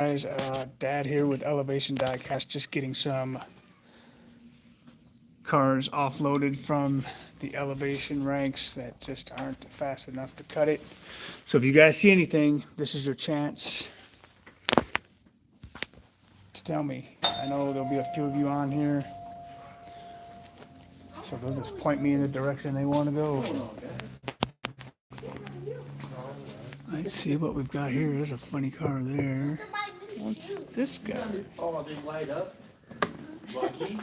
Guys, Dad here with Elevation Diecast, just getting some cars offloaded from the Elevation ranks that just aren't fast enough to cut it. So if you guys see anything, this is your chance to tell me. I know there'll be a few of you on here, so they'll just point me in the direction they want to go. Let's see what we've got here. There's a funny car there. What's this guy? Oh, they light up. Lucky.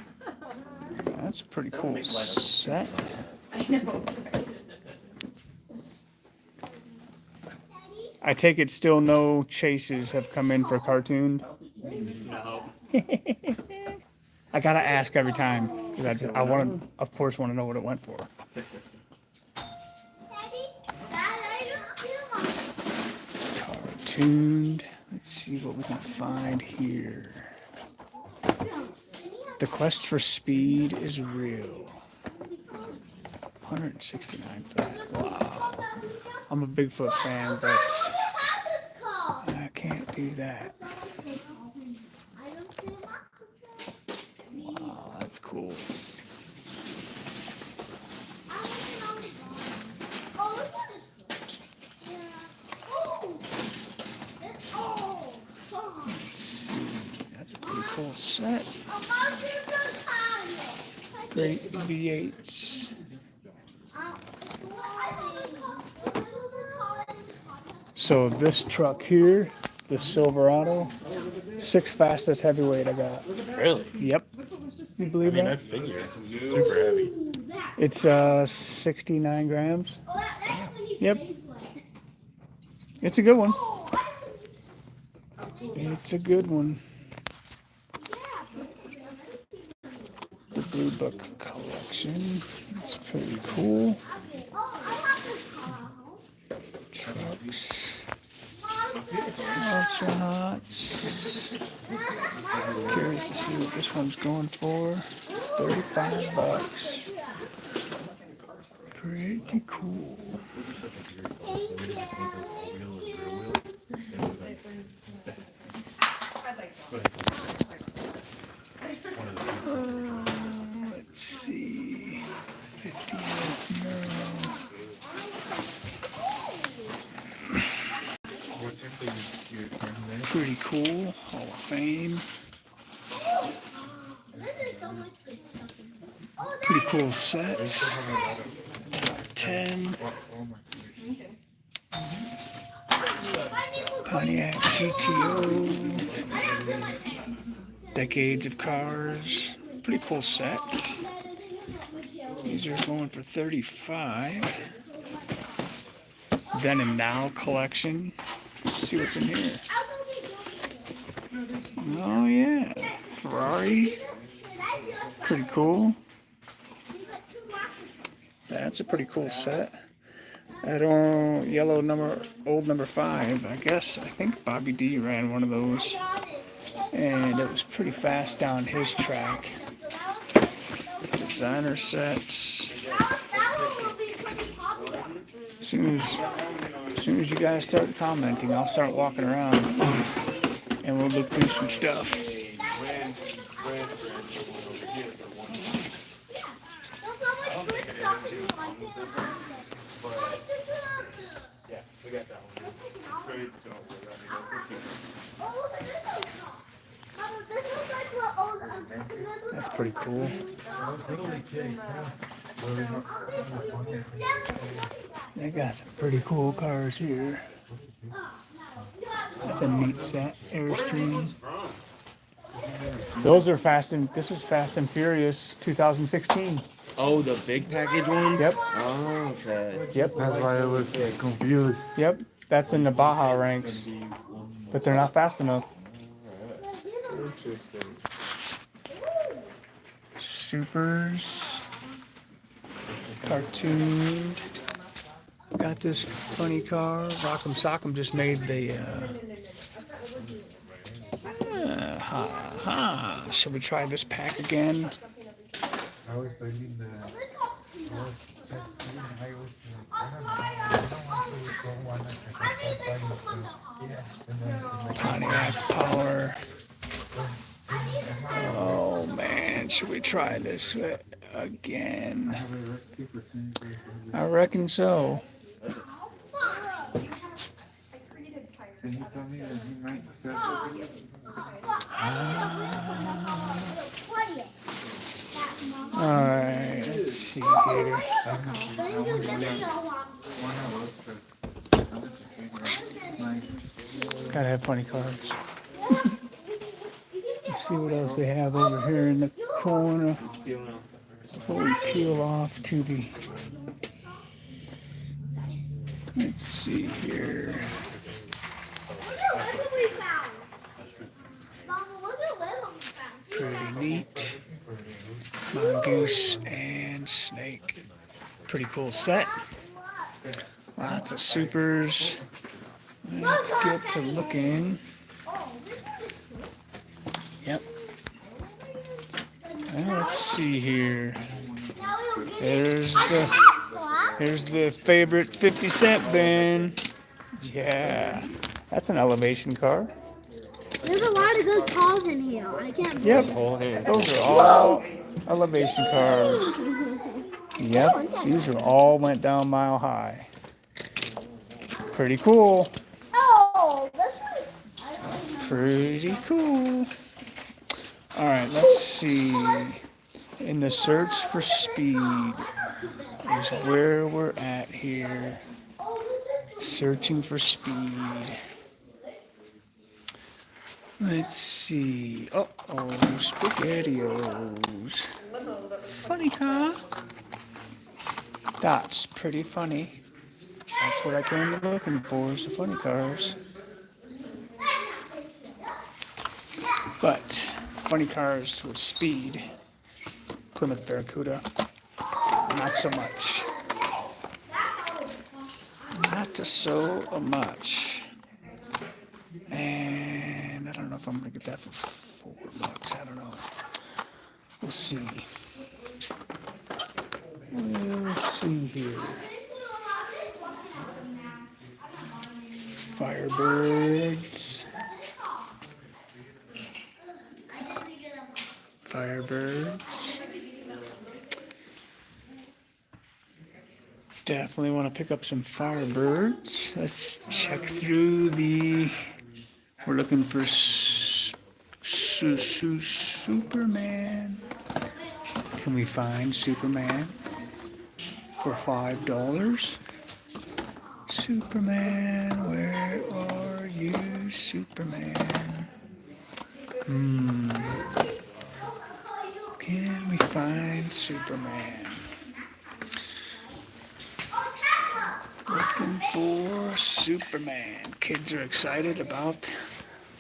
That's a pretty cool set. I know. I take it still no chases have come in for cartoon. No. I gotta ask every time because I want to, of course, want to know what it went for. Cartooned. Let's see what we can find here. The quest for speed is real. 169 fast. Wow. I'm a Bigfoot fan, but I can't do that. Wow, that's cool. Let's see. That's a pretty cool set. Great V8s. So this truck here, the Silverado, 6th fastest heavyweight I got. Really? Yep. You believe that? I'd figure it's super heavy. It's 69 grams. Yep. It's a good one. It's a good one. The Blue Book collection. It's pretty cool. Trucks. Astronauts. Curious to see what this one's going for. $35. Pretty cool. Let's see. 58 euro. Pretty cool. Hall of Fame. Pretty cool sets. 10. Pontiac GTO. Decades of cars. Pretty cool sets. These are going for 35. Then and Now collection. Let's see what's in here. Oh yeah, Ferrari. Pretty cool. That's a pretty cool set. That yellow old number 5. I think Bobby D ran one of those, and it was pretty fast down his track. Designer sets. As soon as you guys start commenting, I'll start walking around and we'll look through some stuff. That's pretty cool. They got some pretty cool cars here. That's a neat set. Airstream. Those are this is Fast and Furious 2016. Oh, the big package ones? Yep. Oh, okay. Yep. That's why I was confused. Yep. That's in the Baja ranks. But they're not fast enough. Interesting. Supers. Cartooned. Got this funny car. Rock'em Sock'em just made the Shall we try this pack again? I was thinking that Pontiac Power. Oh man, should we try this again? I reckon so. Alright, let's see here. Gotta have funny cars. Let's see what else they have over here in the corner before we peel off to the. Let's see here. Pretty neat. Mongoose and snake. Pretty cool set. Lots of supers. Let's get to looking. Yep. Well, let's see here. Here's the favorite 50-cent bin. Yeah. That's an elevation car. There's a lot of good cars in here. I can't Yep. believe Those are all elevation cars. Yep. These are all went down Mile High. Pretty cool. Oh, Pretty cool. All right, let's see. In the search for speed is where we're at here. Searching for speed. Let's see. Oh, SpaghettiOs. Funny car. That's pretty funny. That's what I came looking for, is the funny cars. But funny cars with speed. Plymouth Barracuda. Not so much. Not so much. And I don't know if I'm gonna get that for $4. I don't know. We'll see. We'll see here. Firebirds. Firebirds. Definitely want to pick up some Firebirds. Let's check through the. We're looking for Superman. Can we find Superman for $5? Superman, where are you, Superman? Can we find Superman? Looking for Superman. Kids are excited about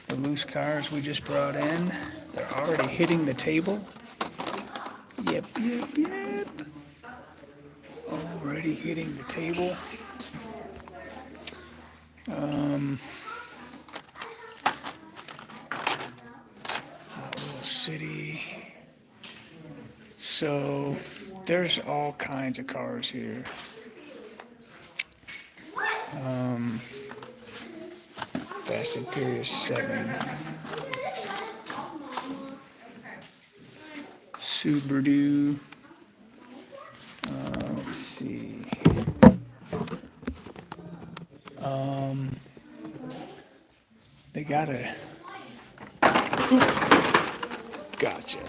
the loose cars we just brought in. They're already hitting the table. Yep. Already hitting the table. Little city. So there's all kinds of cars here. Fast and Furious 7. Subaru. Let's see. They got a. Gotcha.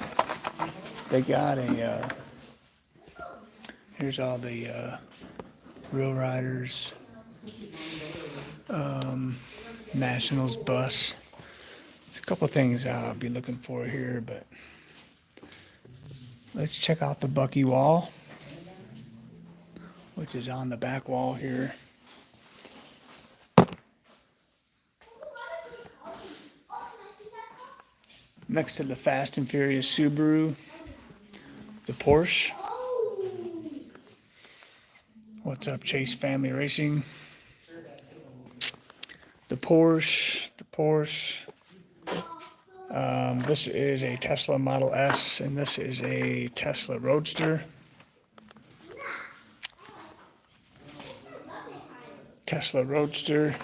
They got a. Here's all the Real Riders. Nationals bus. There's a couple things I'll be looking for here, but let's check out the Bucky wall, which is on the back wall here. Next to the Fast and Furious Subaru, the Porsche. What's up, Chase Family Racing? The Porsche. This is a Tesla Model S, and this is a Tesla Roadster. Tesla Roadster.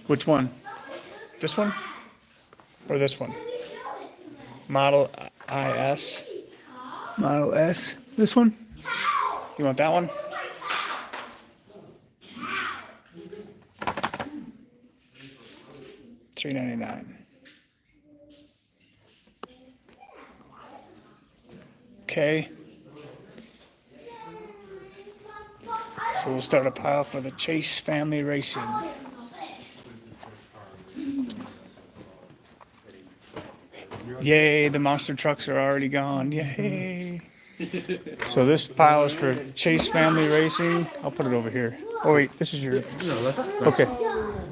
Which one? This one? Or this one? Model IS. Model S. This one? You want that one? $3.99. Okay. So we'll start a pile for the Chase Family Racing. Yay, the monster trucks are already gone. Yay. So this pile is for Chase Family Racing. I'll put it over here. Oh wait, this is your. No, let's. Okay.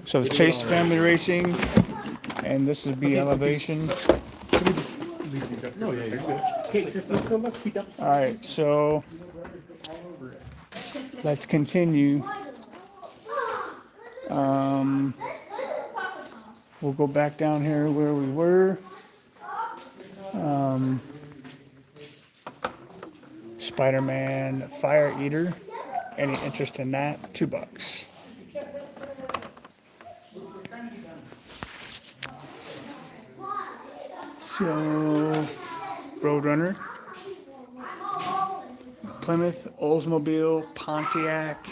So the Chase Family Racing, and this is B Elevation. No, yeah, you're good. Okay, let's go. Let's keep up. All right, so let's continue. We'll go back down here where we were. Spider-Man Fire Eater. Any interest in that? $2. So, Roadrunner, Plymouth, Oldsmobile, Pontiac,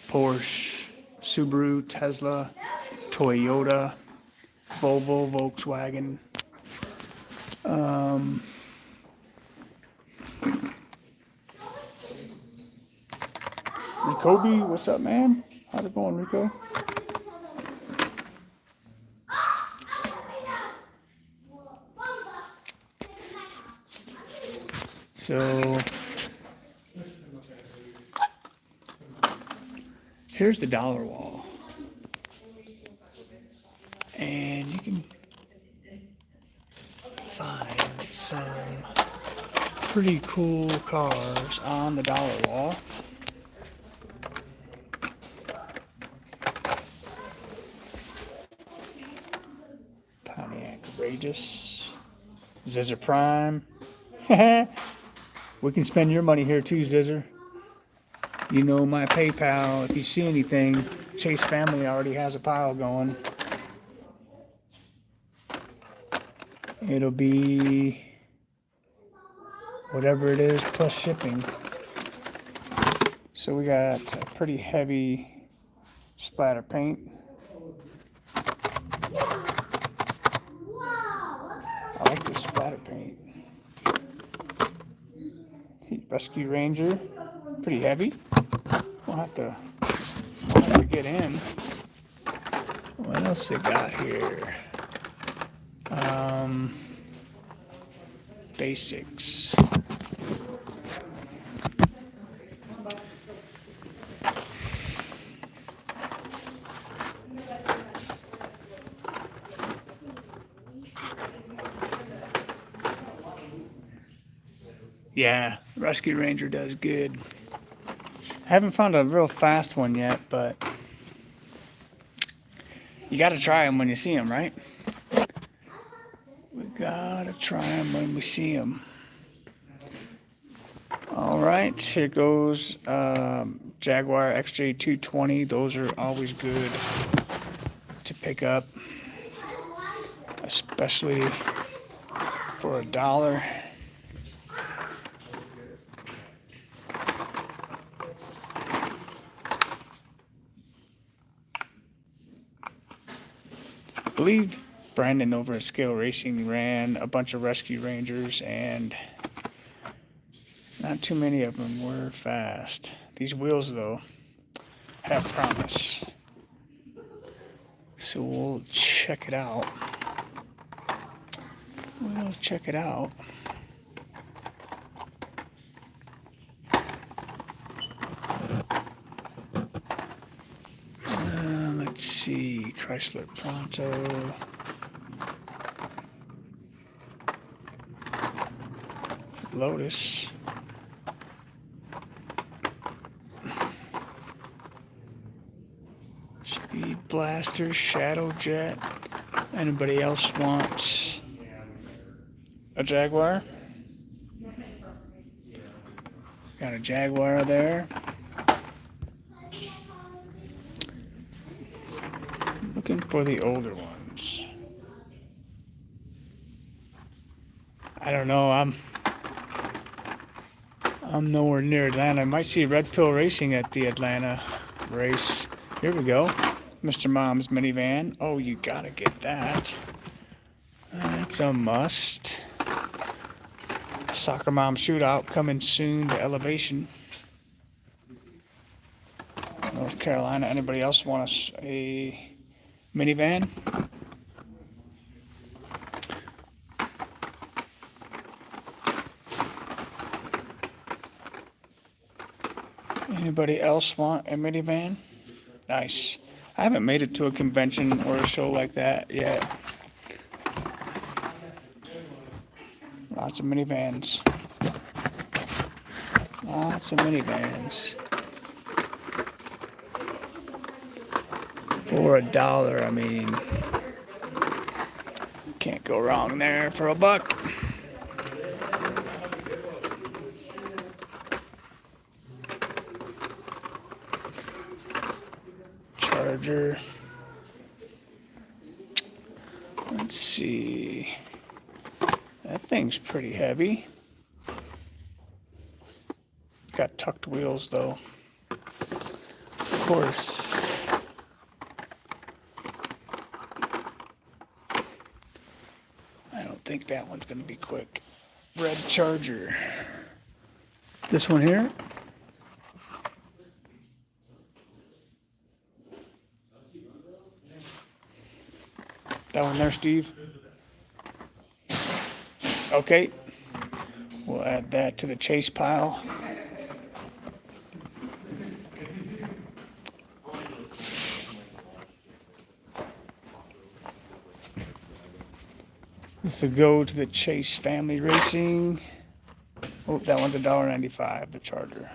Porsche, Subaru, Tesla, Toyota, Volvo, Volkswagen. Ricoby, what's up, man? How's it going, Rico? So here's the dollar wall, and you can find some pretty cool cars on the dollar wall. Pontiac Courageous, Zizzer Prime. We can spend your money here too, Zizzer. You know my PayPal. If you see anything, Chase Family already has a pile going. It'll be whatever it is plus shipping. So we got a pretty heavy splatter paint. I like this splatter paint. Rescue Ranger, pretty heavy. We'll have to get in. What else they got here? Basics. Yeah, Rescue Ranger does good. I haven't found a real fast one yet, but you gotta try them when you see them, right? We gotta try them when we see them. All right, here goes Jaguar XJ220. Those are always good to pick up, especially for $1. I believe Brandon over at Scale Racing ran a bunch of Rescue Rangers, and not too many of them were fast. These wheels, though, have promise. So we'll check it out. We'll check it out. Let's see, Chrysler Pronto. Lotus. Speed Blaster, Shadow Jet. Anybody else want a Jaguar. Got a Jaguar there. Looking for the older ones. I don't know. I'm nowhere near Atlanta. I might see Red Pill Racing at the Atlanta race. Here we go. Mr. Mom's minivan. Oh, you gotta get that. That's a must. Soccer Mom Shootout coming soon to Elevation, North Carolina. Anybody else want a minivan? Anybody else want a minivan? Nice. I haven't made it to a convention or a show like that yet. Lots of minivans. Lots of minivans. For $1, I mean, can't go wrong there for $1. Charger. Let's see. That thing's pretty heavy. Got tucked wheels though. Of course. I don't think that one's gonna be quick. Red Charger. This one here. That one there, Steve. Okay. We'll add that to the chase pile. This will go to the Chase Family Racing. Oh, that one's $1.95, the Charger.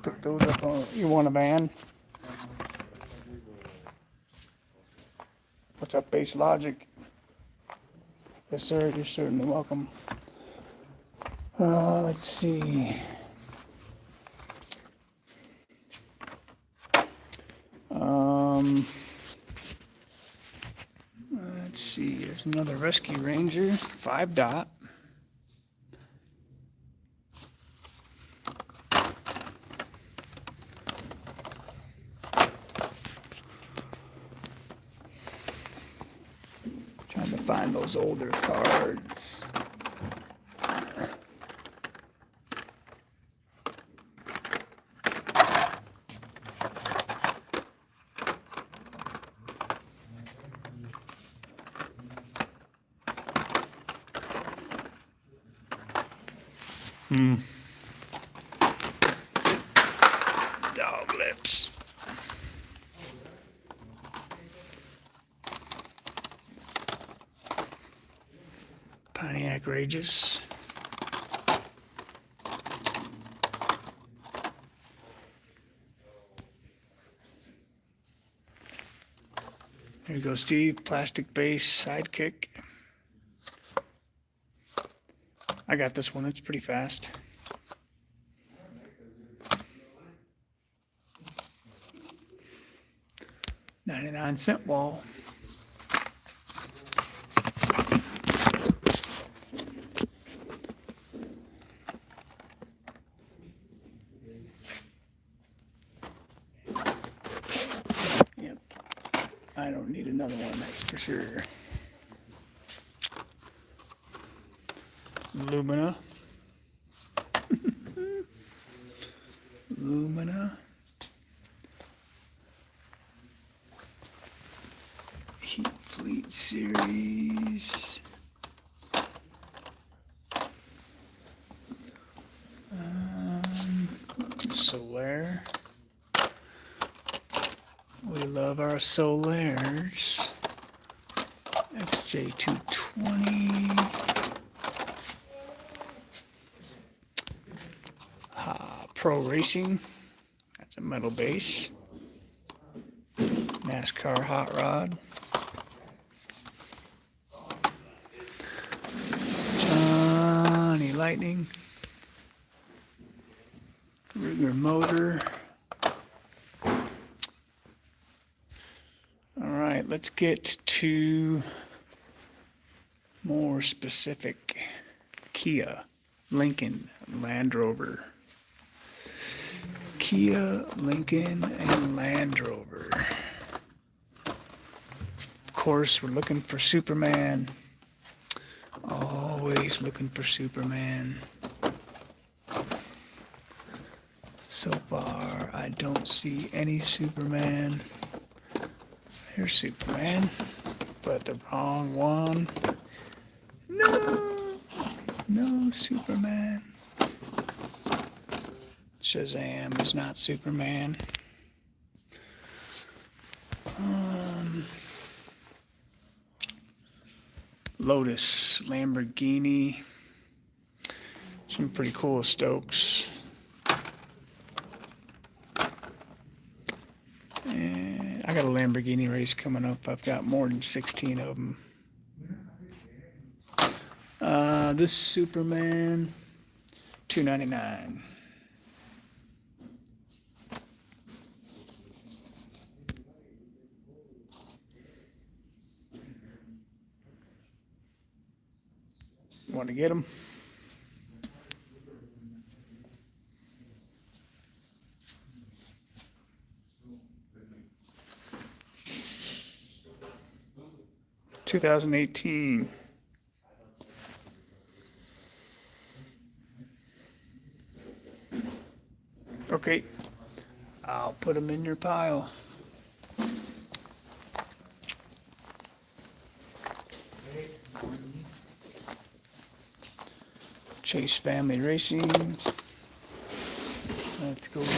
Put those up on. You want a van? What's up, Base Logic? Yes, sir. You're certainly welcome. Let's see. Let's see. There's another Rescue Ranger, 5-dot. Trying to find those older cards. Dog lips. Pontiac Rageous. There you go, Steve. Plastic base sidekick. I got this one. It's pretty fast. $0.99 wall. Yep. I don't need another one, that's for sure. Lumina. Lumina. Heat Fleet Series. Solaire. We love our Solaires. XJ220. Pro Racing. That's a metal base. NASCAR Hot Rod. Johnny Lightning. Rigger Motor. Alright, let's get to more specific. Kia, Lincoln, Land Rover. Kia, Lincoln, and Land Rover. Of course, we're looking for Superman. Always looking for Superman. So far, I don't see any Superman. Here's Superman, but the wrong one. No Superman. Shazam is not Superman. Lotus, Lamborghini. Some pretty cool Stokes. And I got a Lamborghini race coming up. I've got more than 16 of them. This Superman, $2.99. Want to get them? $2018. Okay, I'll put them in your pile. Chase Family Racing. Let's go back.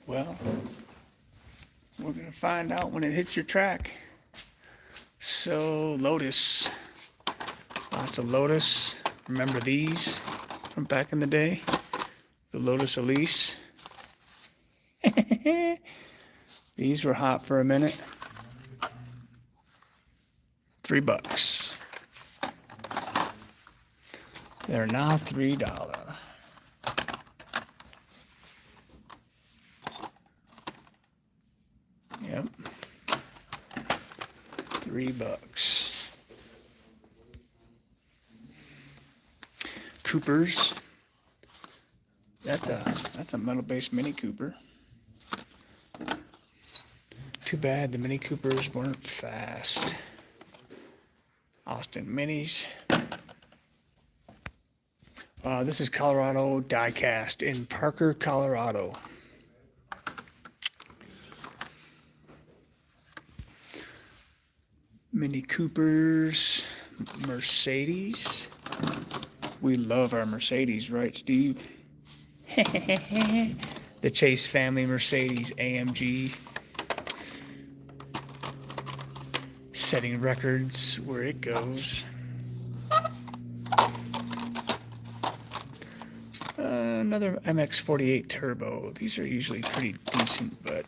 Well, we're going to find out when it hits your track. So, Lotus. Lots of Lotus. Remember these from back in the day? The Lotus Elise. These were hot for a minute. $3. They're now $3. Yep. $3. Coopers. That's a metal-based Mini Cooper. Too bad the Mini Coopers weren't fast. Austin Minis. This is Colorado Diecast in Parker, Colorado. Mini Coopers, Mercedes. We love our Mercedes, right, Steve? The Chase Family Mercedes AMG. Setting records where it goes. Another MX-48 Turbo. These are usually pretty decent, but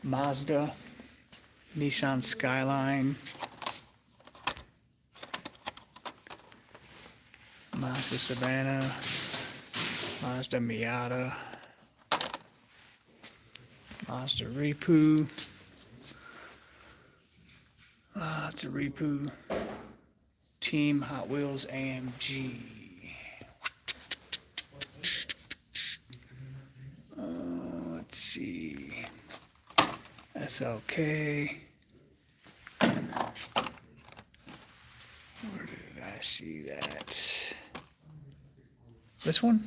Mazda, Nissan Skyline, Mazda Savannah, Mazda Miata, Mazda Repu. It's a Repu. Team Hot Wheels AMG. Let's see. SLK. Where did I see that? This one?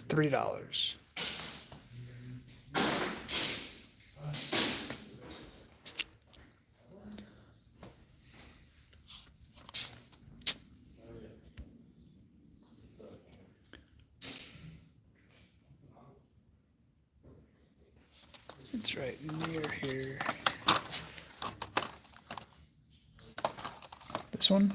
$3. It's right near here. This one?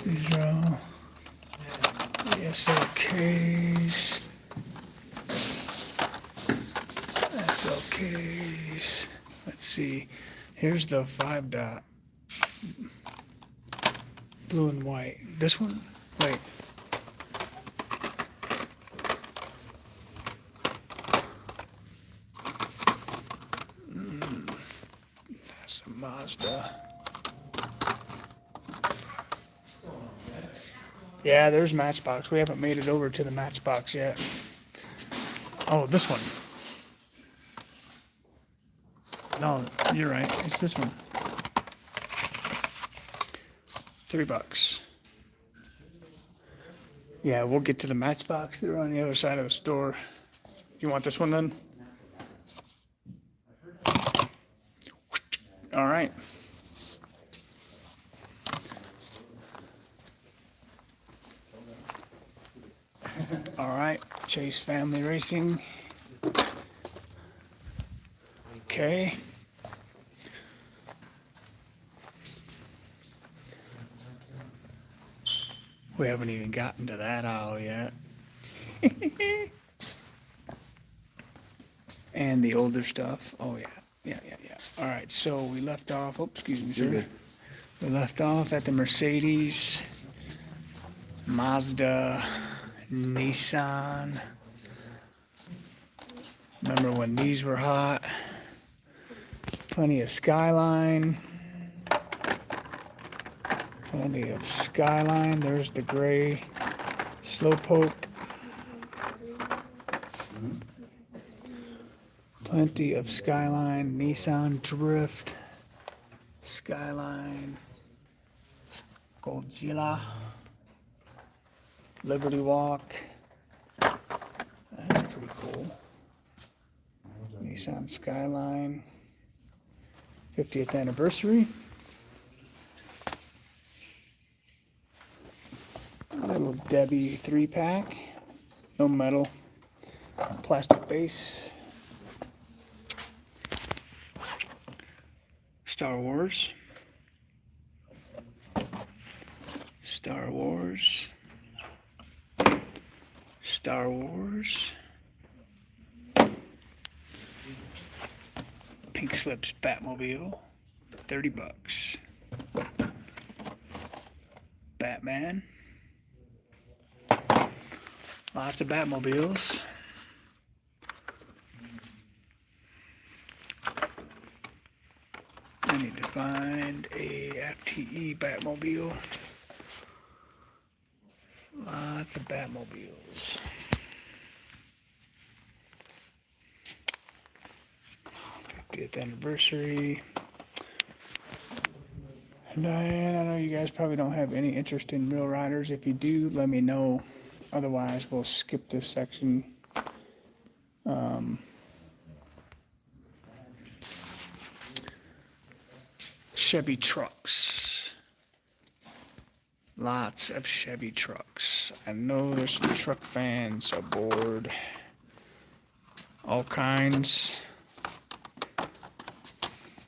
These are all the SLKs. SLKs. Let's see. Here's the 5-dot. Blue and white. This one? Wait. That's a Mazda. Yeah, there's Matchbox. We haven't made it over to the Matchbox yet. Oh, this one. No, you're right. It's this one. $3. Yeah, we'll get to the Matchbox. They're on the other side of the store. You want this one then? All right. All right, Chase Family Racing. Okay. We haven't even gotten to that aisle yet. And the older stuff. Oh, yeah. Yeah. All right, so we left off. Oh, excuse me, sir. We left off at the Mercedes, Mazda, Nissan. Remember when these were hot? Plenty of Skyline. Plenty of Skyline. There's the gray Slowpoke. Plenty of Skyline. Nissan Drift. Skyline. Godzilla. Liberty Walk. That's pretty cool. Nissan Skyline. 50th anniversary. Little Debbie 3-pack. No metal. Plastic base. Star Wars. Star Wars. Star Wars. Pink Slips Batmobile. $30. Batman. Lots of Batmobiles. I need to find a FTE Batmobile. Lots of Batmobiles. '50th anniversary. And I know you guys probably don't have any interest in Real Riders. If you do, let me know. Otherwise, we'll skip this section. Chevy trucks. Lots of Chevy trucks. I know there's some truck fans aboard. All kinds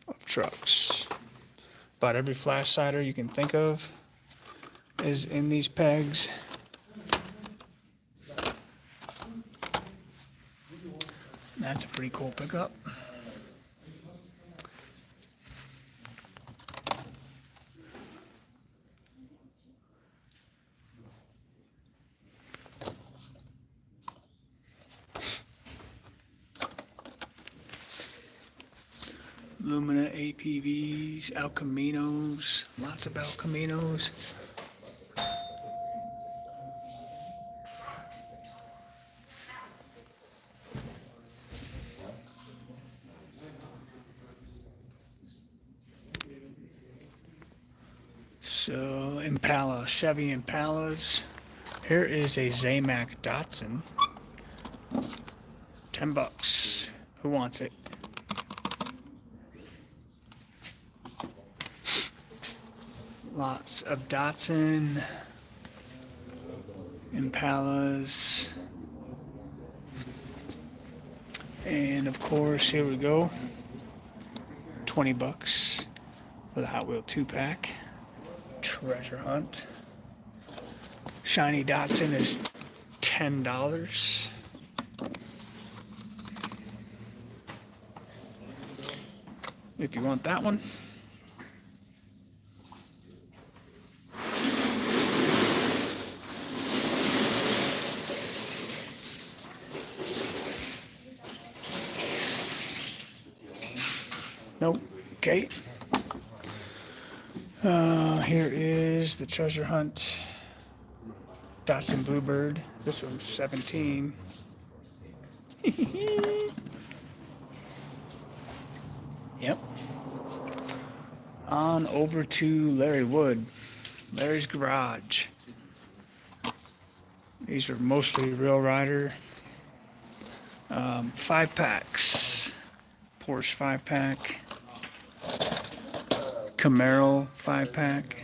of trucks. About every flash cider you can think of is in these pegs. That's a pretty cool pickup. Lumina APVs, El Caminos, lots of El Caminos. So Impala, Chevy Impalas. Here is a Zamac Datsun. $10. Who wants it? Lots of Datsun, Impalas, and of course, here we go. $20 for the Hot Wheel 2-pack. Treasure hunt. Shiny Datsun is $10. If you want that one. Nope. Okay. Here is the treasure hunt. Datsun Bluebird. This one's 17. Yep. On over to Larry Wood. Larry's Garage. These are mostly Real Rider. 5-packs. Porsche 5-pack. Camaro 5-pack.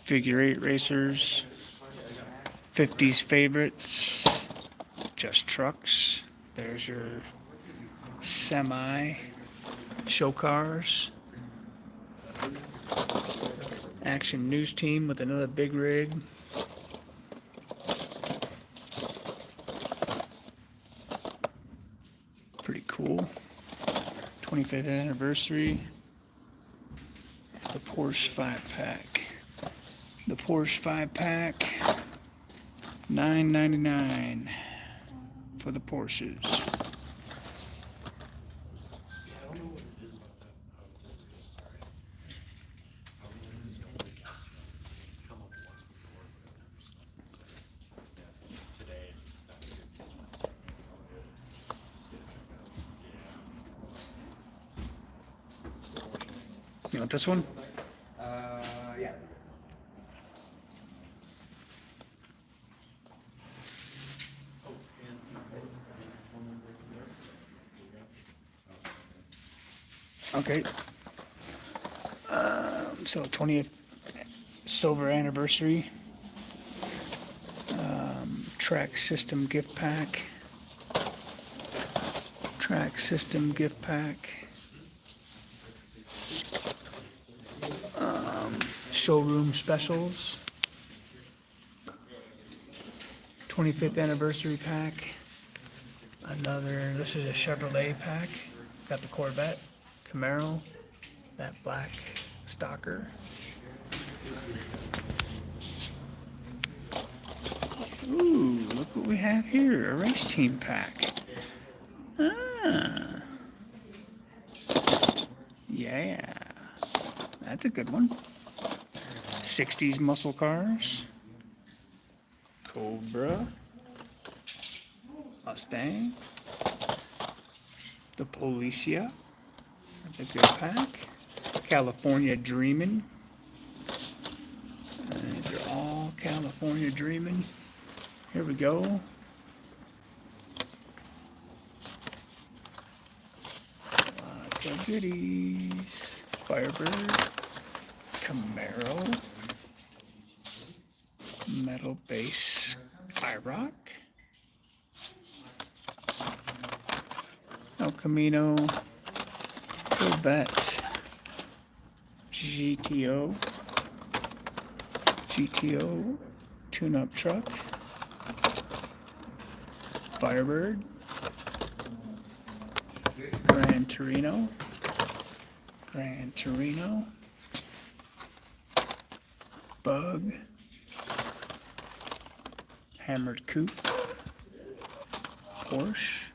Figure 8 racers. 50s favorites. Just trucks. There's your semi show cars. Action News Team with another big rig. Pretty cool. 25th anniversary. The Porsche 5-pack. The Porsche 5-pack. $9.99 for the Porsches. You want this one? Yeah. Okay. So 20th silver anniversary. Track System gift pack. Track System gift pack. Showroom specials. 25th anniversary pack. Another, this is a Chevrolet pack. Got the Corvette, Camaro, that black stalker. Ooh, look what we have here, a race team pack. Ah. Yeah, that's a good one. 60s muscle cars. Cobra. Mustang. The Policia. That's a good pack. California Dreamin'. These are all California Dreamin'. Here we go. Lots of goodies. Firebird. Camaro. Metal base. IROC. El Camino. Corvette. GTO. GTO. Tune-up truck. Firebird. Gran Torino. Gran Torino. Bug. Hammered Coupe. Porsche.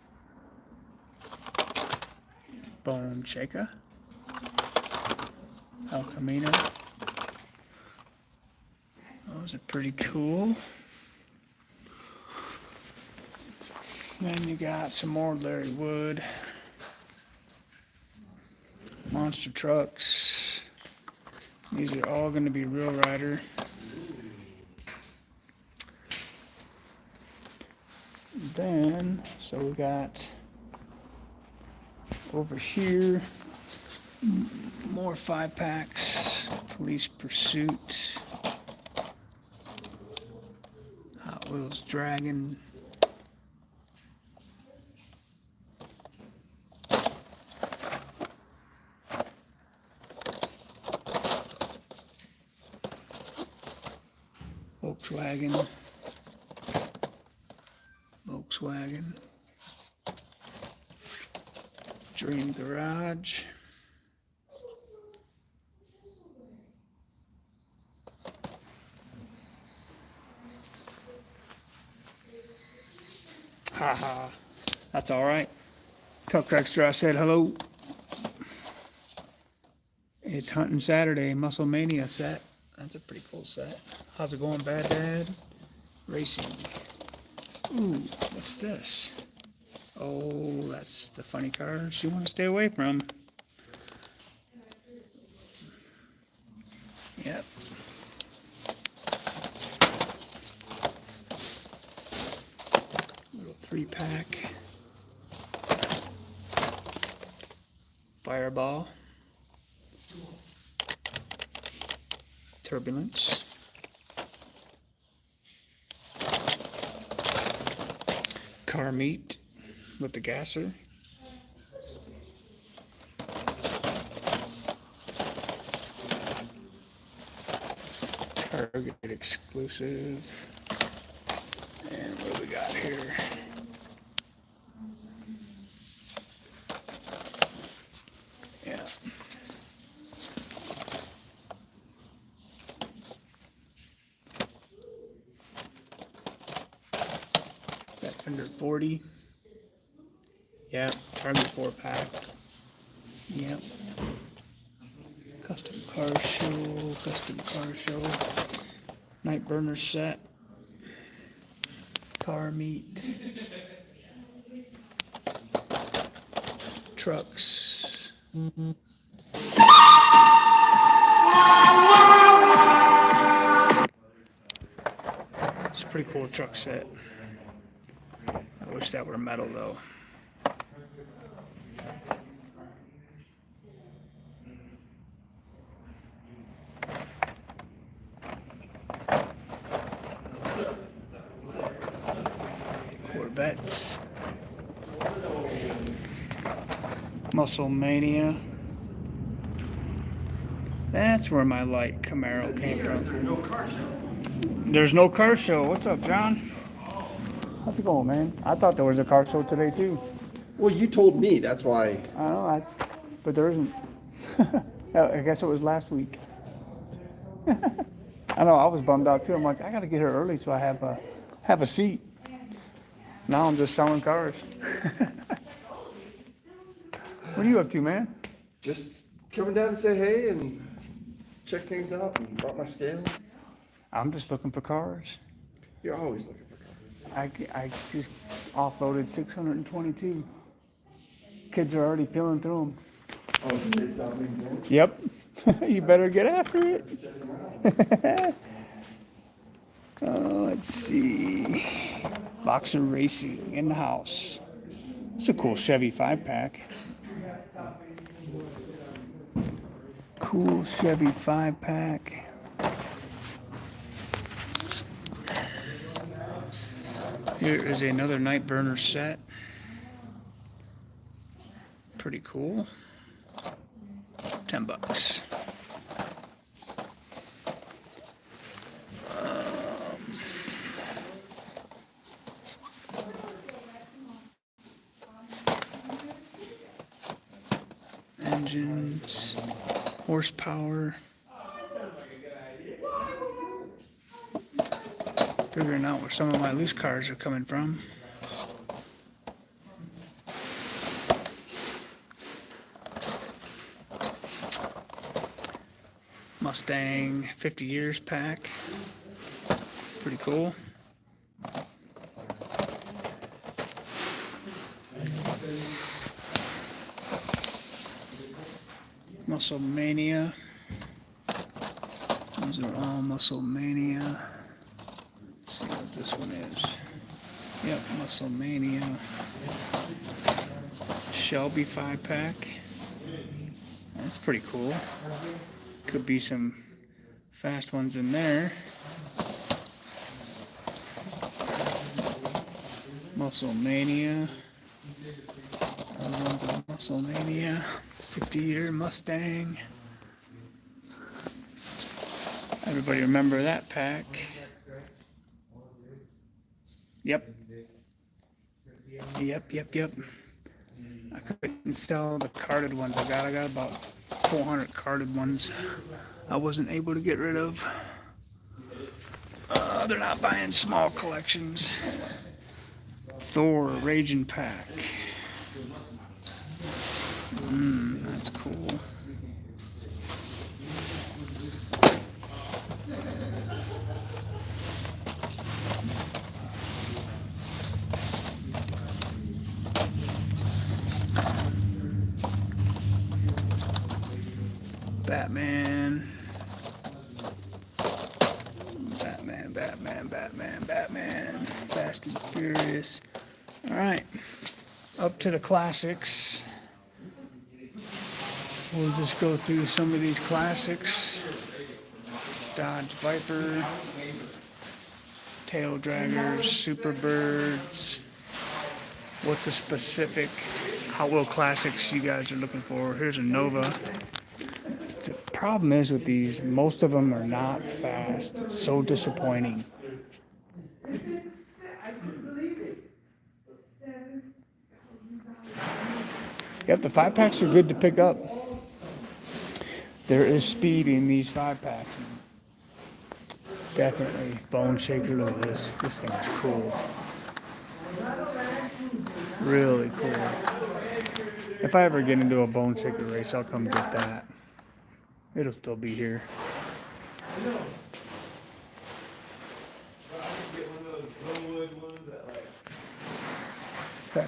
Bone Shaker. El Camino. Those are pretty cool. Then you got some more Larry Wood. Monster trucks. These are all going to be Real Rider. Then, so we got over here more 5-packs. Police Pursuit. Hot Wheels Dragon. Volkswagen. Dream Garage. Haha, that's all right. Tell Craigster I said hello. It's Hunting Saturday, Muscle Mania set. That's a pretty cool set. How's it going, Bad Dad? Racing. Ooh, what's this? Oh, that's the funny cars you want to stay away from. Yep. Little 3-pack. Fireball. Turbulence. Car Meat with the gasser. Target exclusive. And what do we got here? Yeah. That Fender 40. Yep, Target 4-pack. Yep. Custom car show. Night burner set. Car Meat. Trucks. It's a pretty cool truck set. I wish that were metal though. Corvettes. Muscle Mania. That's where my light Camaro came from. There's no car show. What's up, John? How's it going, man? I thought there was a car show today too. Well, you told me, that's why. I know, but there isn't. I guess it was last week. I know, I was bummed out too. I'm like, I gotta get here early so I have a seat. Now I'm just selling cars. What are you up to, man? Just coming down to say hey and check things out and brought my scale. I'm just looking for cars. You're always looking for cars. I just offloaded 622. Kids are already peeling through them. Oh, they got me there? Yep. You better get after it. Let's see. Boxer Racing in the house. It's a cool Chevy 5-pack. Cool Chevy 5-pack. Here is another night burner set. Pretty cool. $10. Engines, horsepower. Figuring out where some of my loose cars are coming from. Mustang 50 years pack. Pretty cool. Muscle Mania. Those are all Muscle Mania. Let's see what this one is. Yep, Muscle Mania. Shelby 5-pack. That's pretty cool. Could be some fast ones in there. Muscle Mania. Other ones are Muscle Mania. 50-year Mustang. Everybody remember that pack? Yep. Yep. I couldn't sell the carded ones I got. I got about 400 carded ones I wasn't able to get rid of. They're not buying small collections. Thor Raging Pack. That's cool. Batman. Fast and Furious. Alright. Up to the classics. We'll just go through some of these classics. Dodge Viper. Tail Draggers. Superbirds. What's a specific Hot Wheel classics you guys are looking for? Here's a Nova. The problem is with these, most of them are not fast. It's so disappointing. Yep, the 5-packs are good to pick up. There is speed in these 5-packs. Definitely. Bone Shaker, look at this. This thing is cool. Really cool. If I ever get into a Bone Shaker race, I'll come get that. It'll still be here.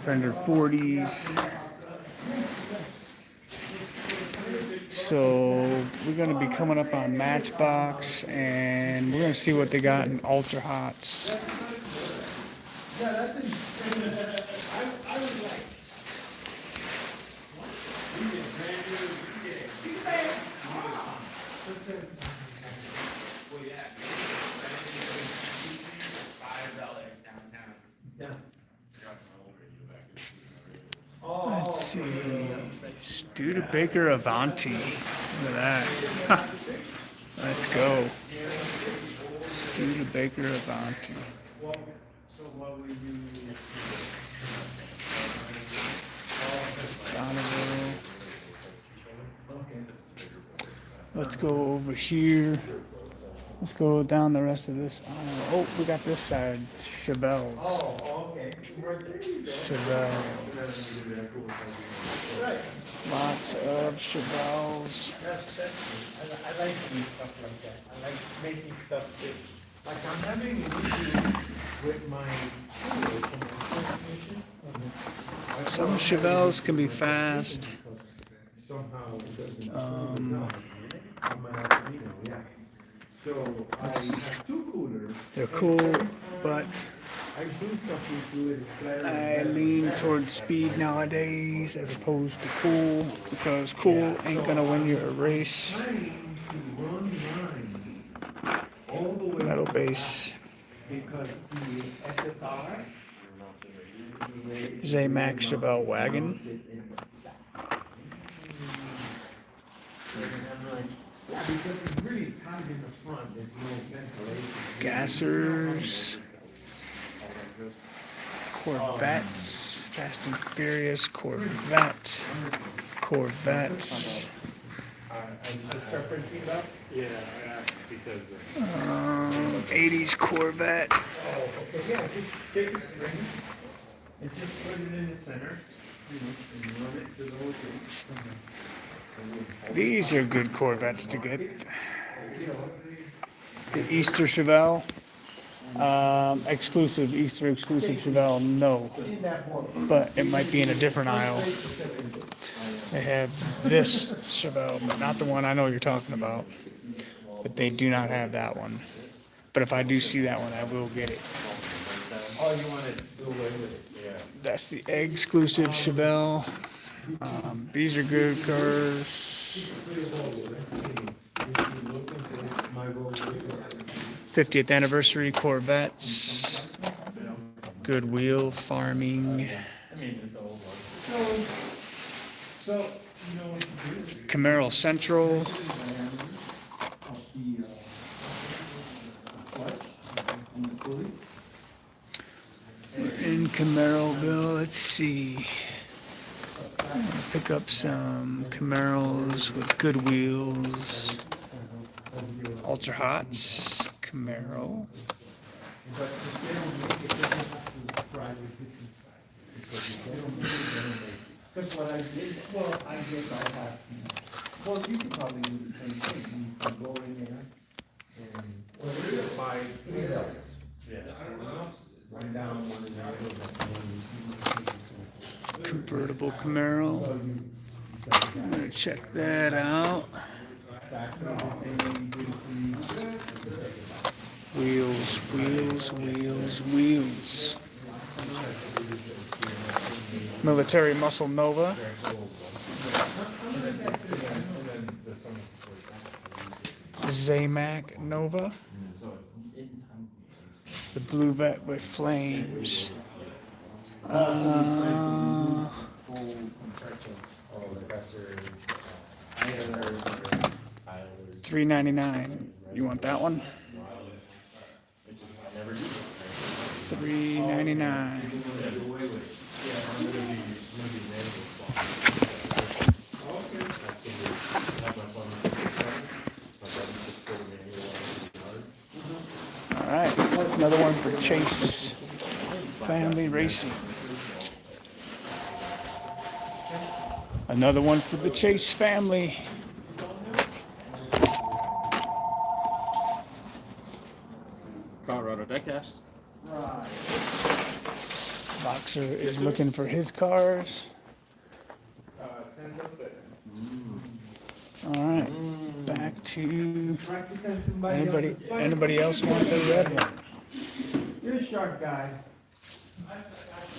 Fender 40s. So we're going to be coming up on Matchbox, and we're going to see what they got in Ultra Hots. Let's see. Studebaker Avanti. Look at that. Let's go. Studebaker Avanti. Bonneville. Let's go over here. Let's go down the rest of this. Oh, we got this side. Chevelles. Chevelles. Lots of Chevelles. I like doing stuff like that. I like making stuff that, like I'm having an issue with my transmission. Some Chevelles can be fast. Somehow it doesn't. So I have two coolers. They're cool, but I do something to it. I lean towards speed nowadays as opposed to cool, because cool ain't gonna win you a race. Metal base. Because the SSR Zamax Chevelle wagon. yeah, because it's really tight in the front. There's no ventilation. Gassers. Corvettes. Fast and Furious Corvette. Corvettes. Yeah, I asked because. 80s Corvette. Oh, okay, yeah, just take a string and just put it in the center, and run it to the whole thing. These are good Corvettes to get. The Easter Chevelle. Easter exclusive Chevelle, no. But it might be in a different aisle. They have this Chevelle, but not the one I know you're talking about. But they do not have that one. But if I do see that one, I will get it. Oh, you want to do away with it? Yeah. That's the exclusive Chevelle. These are good cars. '50th anniversary Corvettes. Goodwill Farming. I mean, it's old. So, you know what to do? Camaro Central. We're in Camaroville. Let's see. I'm gonna pick up some Camaros with good wheels. Ultra Hots. Camaro. Because what I did, well, I guess I have, well, you could probably do the same thing. You can go in there and, well, you could buy three belts. Yeah. One down, one in the middle. Convertible Camaro. I'm gonna check that out. Wheels, wheels, wheels, wheels. Military Muscle Nova. Zamac Nova. The Blue Vet with Flames. $3.99. You want that one? $3.99. All right, another one for Chase Family Racing. Another one for the Chase family. Colorado Diecast. Boxer is looking for his cars. 10.6. All right, back to anybody else want the red one? You're a sharp guy.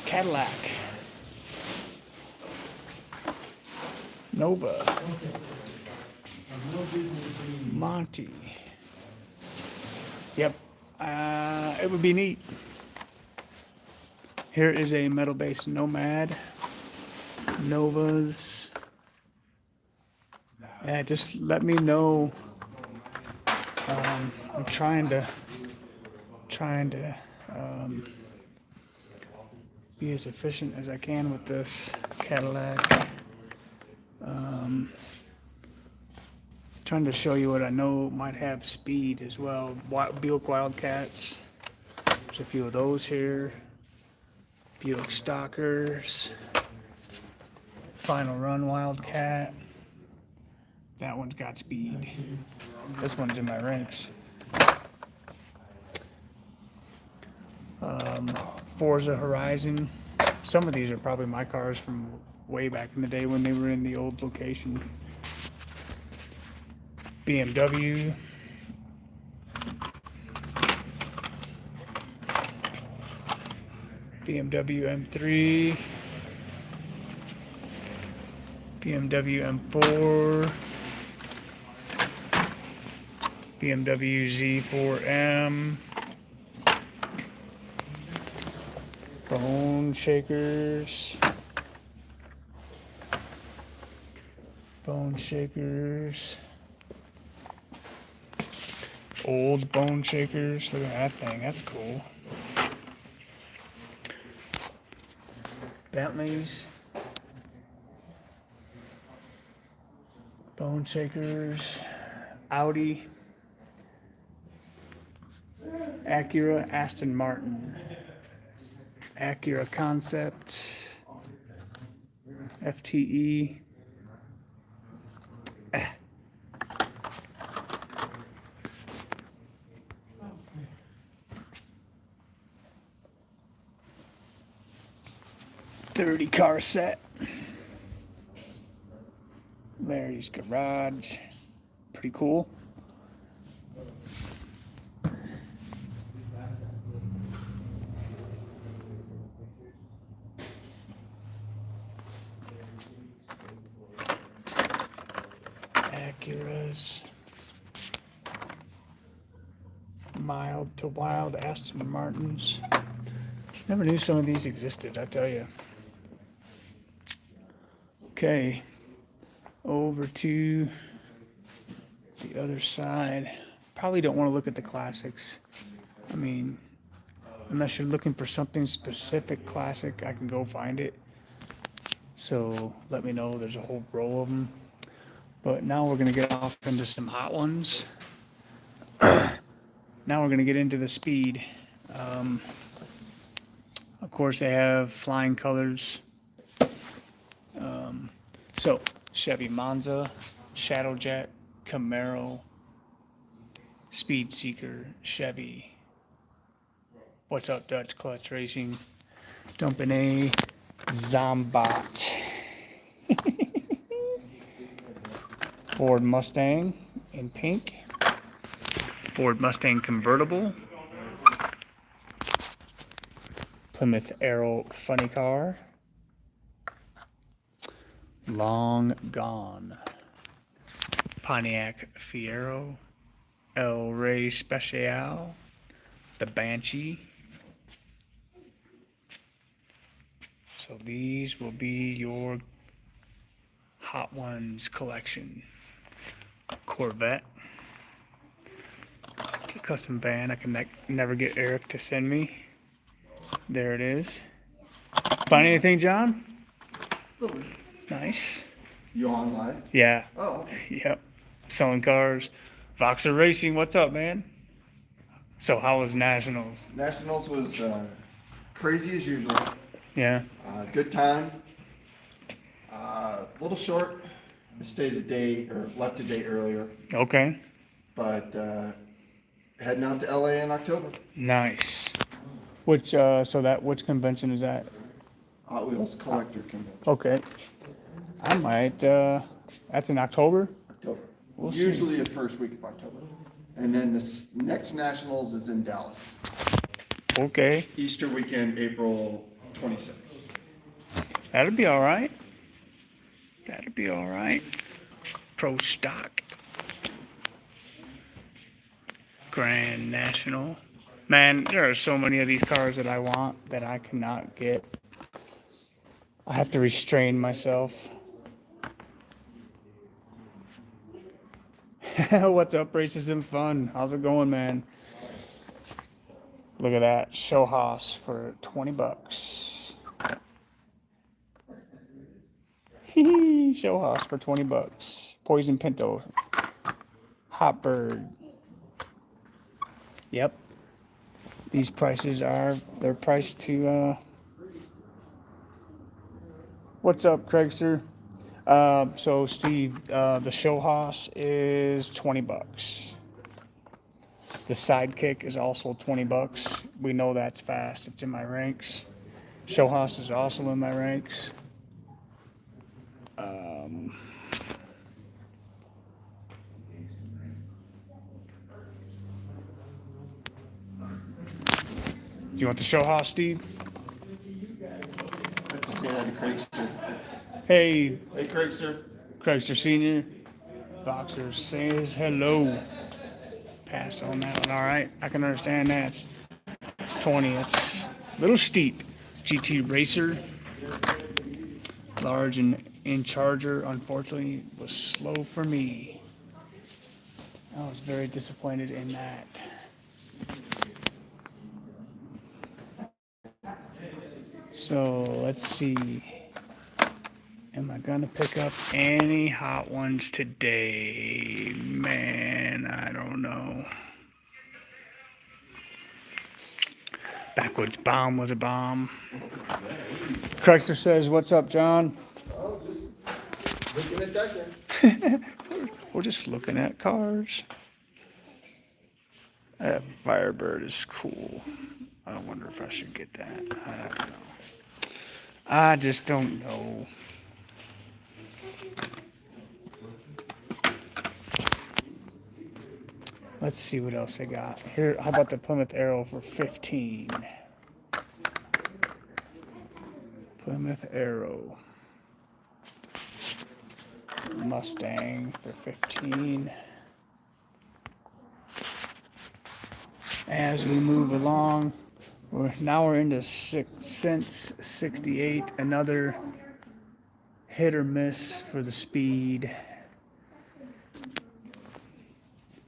Cadillac. Nova. Monty. Yep. It would be neat. Here is a metal-based Nomad. Novas. Yeah, just let me know. I'm trying to be as efficient as I can with this Cadillac. Trying to show you what I know might have speed as well. Buick Wildcats. There's a few of those here. Buick Stalkers. Final Run Wildcat. That one's got speed. This one's in my ranks. Forza Horizon. Some of these are probably my cars from way back in the day when they were in the old location. BMW. BMW M3. BMW M4. BMW Z4M. Bone Shakers. Bone Shakers. Old Bone Shakers. Look at that thing. That's cool. Bentleys. Bone Shakers. Audi. Acura, Aston Martin. Acura Concept. FTE. $30 car set. Larry's Garage. Pretty cool. is. Mild to wild Aston Martins. Never knew some of these existed, I tell you. Okay, over to the other side. Probably don't want to look at the classics. I mean, unless you're looking for something specific classic, I can go find it. So let me know. There's a whole row of them. But now we're going to get off into some hot ones. Now we're going to get into the speed. Of course, they have flying colors. So Chevy Monza, Shadowjet, Camaro, Speed Seeker, Chevy. What's up, Dutch Clutch Racing? Dumping a Zombat. Ford Mustang in pink. Ford Mustang convertible. Plymouth Arrow funny car. Long Gone. Pontiac Fiero. El Rey Special. The Banshee. So these will be your Hot Ones collection. Corvette. Custom van I can never get Eric to send me. There it is. Find anything, John? Nice. You online? Yeah. Oh, okay. Yep. Selling cars. Voxer Racing, what's up, man? So how was Nationals? Nationals was crazy as usual. Yeah. Good time. A little short. I stayed a day or left a day earlier, Okay. but heading out to LA in October. Nice. Which which convention is that? Hot Wheels Collector Convention. Okay. I might that's in October? October. We'll see. Usually the first week of October. And then the next Nationals is in Dallas. Okay. Easter weekend, April 26th. That'll be all right. That'll be all right. Pro Stock. Grand National. Man, there are so many of these cars that I want that I cannot get. I have to restrain myself. What's up, Racism Fun? How's it going, man? Look at that. Show Haas for $20. Show Haas for $20. Poison Pinto. Hot Bird. Yep. These prices they're priced to, what's up, Craigster? So Steve, the Show Haas is $20. The Sidekick is also $20. We know that's fast. It's in my ranks. Show Haas is also in my ranks. Do you want the Show Haas, Steve? I have to say that to Craigster. Hey, Hey, Craigster. Craigster Senior. Boxer says hello. Pass on that one. All right, I can understand that. It's 20. That's a little steep. GT Racer. Large and in Charger, unfortunately, was slow for me. I was very disappointed in that. So let's see. Am I gonna pick up any Hot Ones today? Man, I don't know. Backwoods Bomb was a bomb. Craigster says, "What's up, John?" Oh, just looking at that. We're just looking at cars. That Firebird is cool. I wonder if I should get that. I don't know. I just don't know. Let's see what else they got. Here, how about the Plymouth Arrow for 15? Plymouth Arrow. Mustang for 15. As we move along, we're into since 68. Another hit or miss for the speed.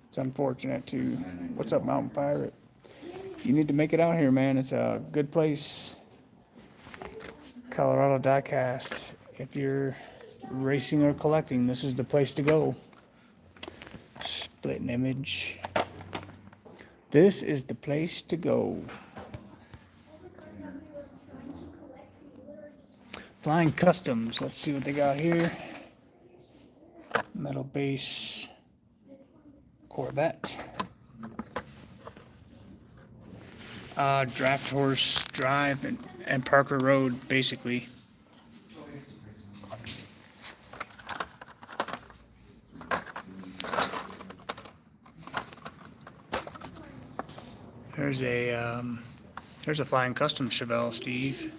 It's unfortunate too. What's up, Mountain Pirate? You need to make it out here, man. It's a good place. Colorado Diecast. If you're racing or collecting, this is the place to go. Split an image. This is the place to go. Flying Customs. Let's see what they got here. Metal base Corvette. Draft Horse Drive and Parker Road, basically. There's a Flying Custom Chevelle, Steve.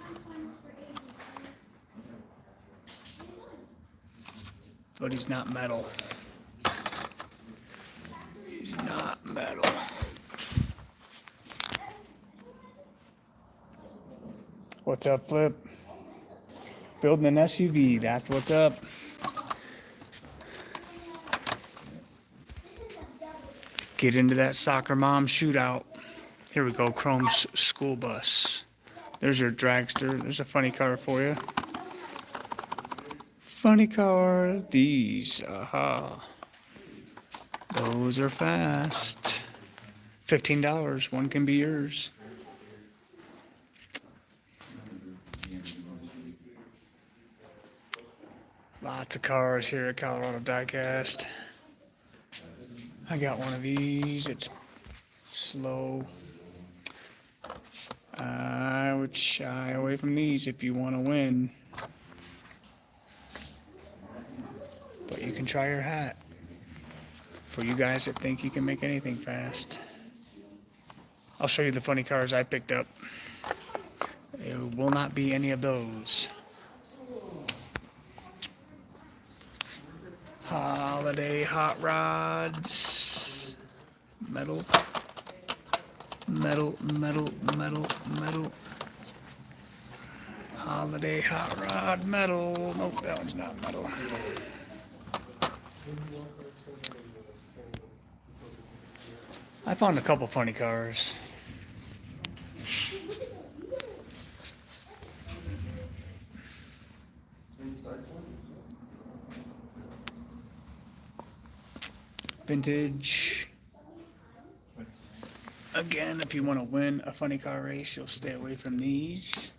But he's not metal. He's not metal. What's up, Flip? Building an SUV, that's what's up. Get into that soccer mom shootout. Here we go, Chrome school bus. There's your dragster. There's a funny car for you. Funny car, these, aha. Those are fast. $15, one can be yours. Lots of cars here at Colorado Diecast. I got one of these, it's slow. I would shy away from these if you want to win. But you can try your hat. For you guys that think you can make anything fast. I'll show you the funny cars I picked up. It will not be any of those. Holiday hot rods. Metal. Metal, metal, metal, metal. Holiday hot rod metal. Nope, that one's not metal. I found a couple funny cars. Vintage. Again, if you want to win a funny car race, you'll stay away from these.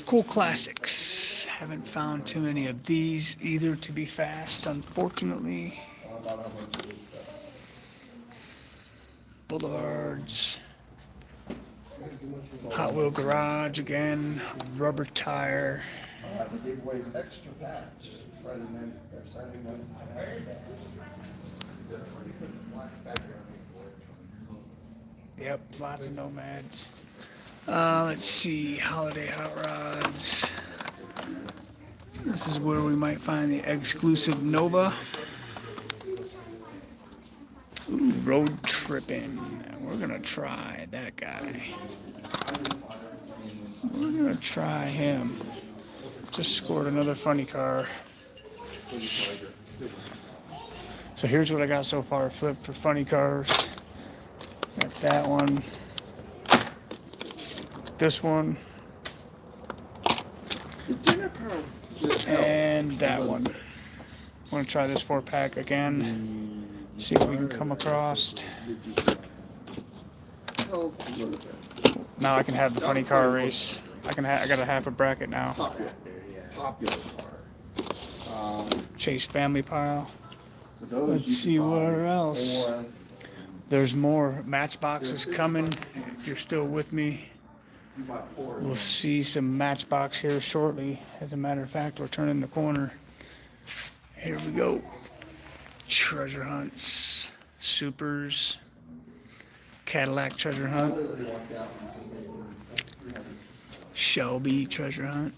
Cool classics. Haven't found too many of these either to be fast, unfortunately. Boulevards. Hot Wheel Garage again. Rubber tire. They gave away extra packs Friday night or Saturday night. Yep, lots of Nomads. Let's see, Holiday Hot Rods. This is where we might find the exclusive Nova. Ooh, Road Trippin'. We're gonna try that guy. We're gonna try him. Just scored another funny car. So here's what I got so far. Flip for funny cars. Got that one. This one. And that one. I'm gonna try this 4-pack again. See if we can come across. Now I can have the funny car race. I got a half a bracket now. Popular car. Chase Family Pile. So those Let's you see can buy where else. for- There's more Matchboxes coming. If you're still with me, you buy four. we'll see some Matchbox here shortly. As a matter of fact, we're turning the corner. Here we go. Treasure hunts, supers, Cadillac treasure hunt. Shelby treasure hunt.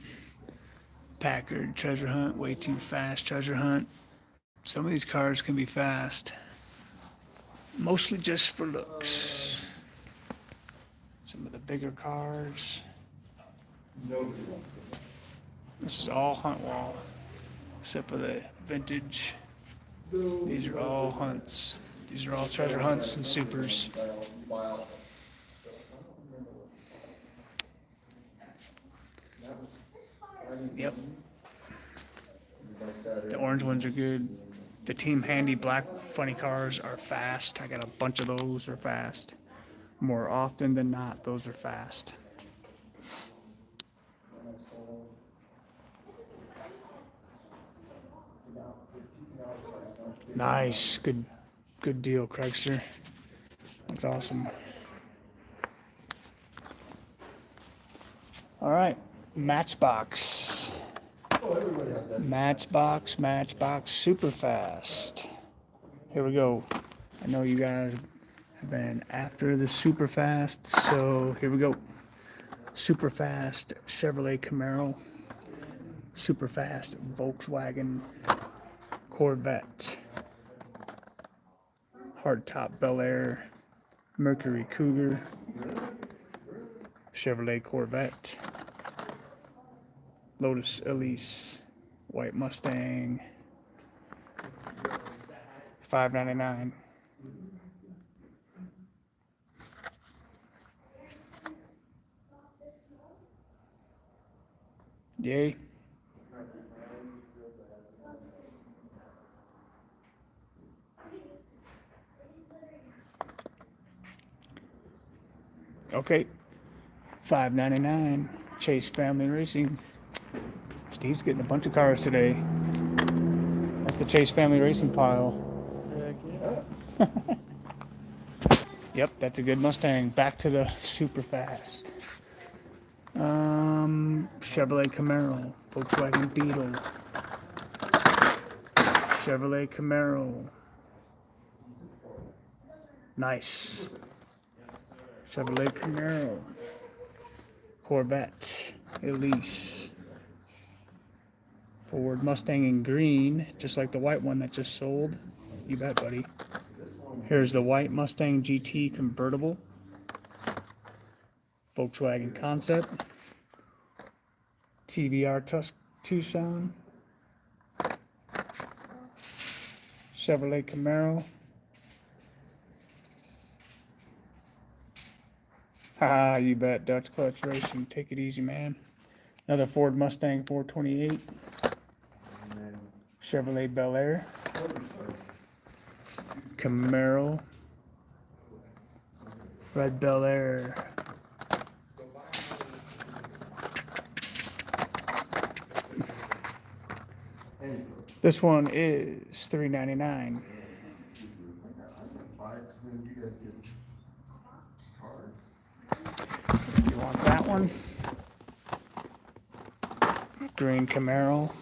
Packard treasure hunt. Way too fast treasure hunt. Some of these cars can be fast. Mostly just for looks. Some of the bigger cars. This is all hunt wall. Except for the vintage. These are all hunts. These are all treasure hunts and supers. Yep. The orange ones are good. The Team Handy black funny cars are fast. I got a bunch of those are fast. More often than not, those are fast. Nice. Good deal, Craigster. That's awesome. All right. Matchbox. Matchbox, super fast. Here we go. I know you guys have been after the super fast, so here we go. Super fast Chevrolet Camaro. Super fast Volkswagen Corvette. Hardtop Bel Air. Mercury Cougar. Chevrolet Corvette. Lotus Elise, White Mustang, $5.99. Yay. Okay, $5.99. Chase Family Racing. Steve's getting a bunch of cars today. That's the Chase Family Racing pile. Yep, that's a good Mustang. Back to the super fast. Chevrolet Camaro, Volkswagen Beetle. Chevrolet Camaro. Nice. Chevrolet Camaro. Corvette. Elise. Ford Mustang in green, just like the white one that just sold. You bet, buddy. Here's the white Mustang GT convertible. Volkswagen Concept. TVR Tucson. Chevrolet Camaro. Haha, you bet. Dutch Clutch Racing. Take it easy, man. Another Ford Mustang 428. Chevrolet Bel Air. Camaro. Red Bel Air. This one is $3.99. You want that one? Green Camaro.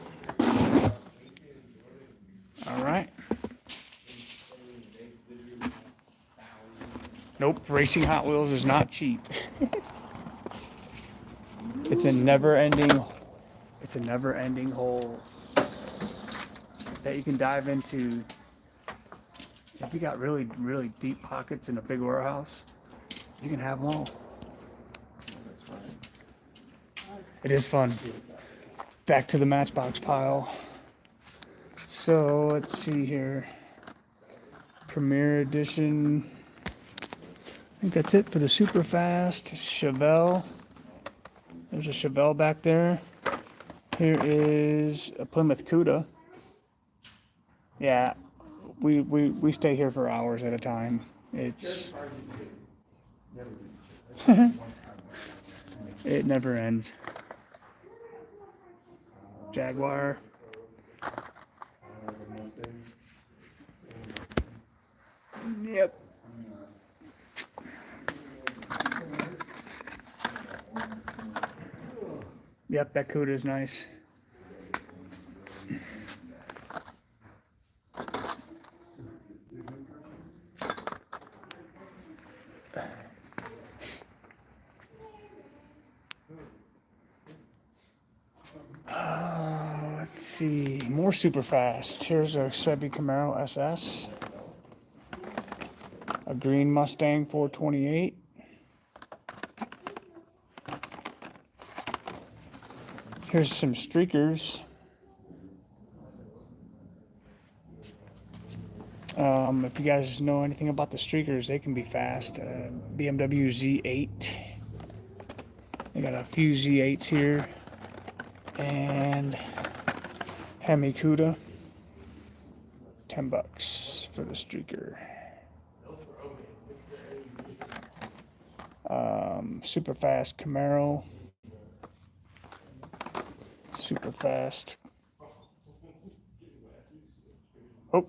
All right. Nope, racing Hot Wheels is not cheap. It's a never-ending hole that you can dive into. If you got really, really deep pockets in a big warehouse, you can have them all. It is fun. Back to the Matchbox pile. So let's see here. Premier Edition. I think that's it for the super fast Chevelle. There's a Chevelle back there. Here is a Plymouth Cuda. Yeah, we stay here for hours at a time. It's it never ends. Jaguar. Yep. Yep, that Cuda is nice. see, more super fast. Here's a Chevy Camaro SS, a green Mustang 428. Here's some streakers. If you guys know anything about the streakers, they can be fast. BMW Z8. They got a few Z8s here. And Hemi Cuda. $10 for the streaker. Super fast Camaro. Super fast. Oh,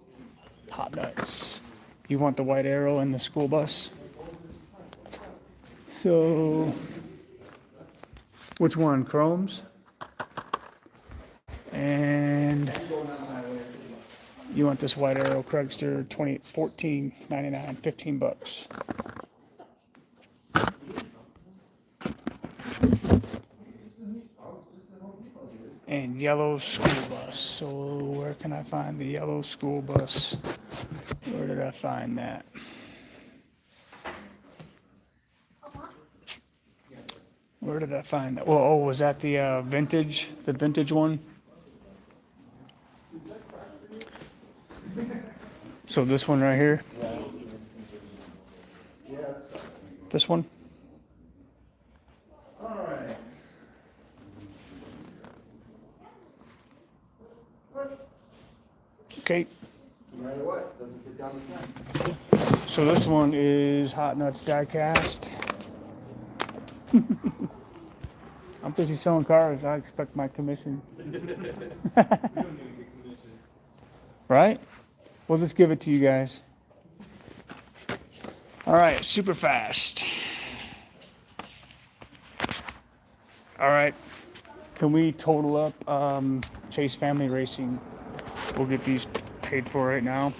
hot nuts. You want the white arrow in the school bus? So, which one? Chromes? And you want this white arrow Craigster $14.99, $15. And yellow school bus. So where can I find the yellow school bus? Where did I find that? Where did I find that? Well, oh, was that the vintage one? So this one right here? This one? Alright. Okay. No matter what, doesn't get done in time. So this one is Hot Nuts Diecast. I'm busy selling cars. I expect my commission. Right? We'll just give it to you guys. All right, super fast. All right, can we total up Chase Family Racing? We'll get these paid for right now.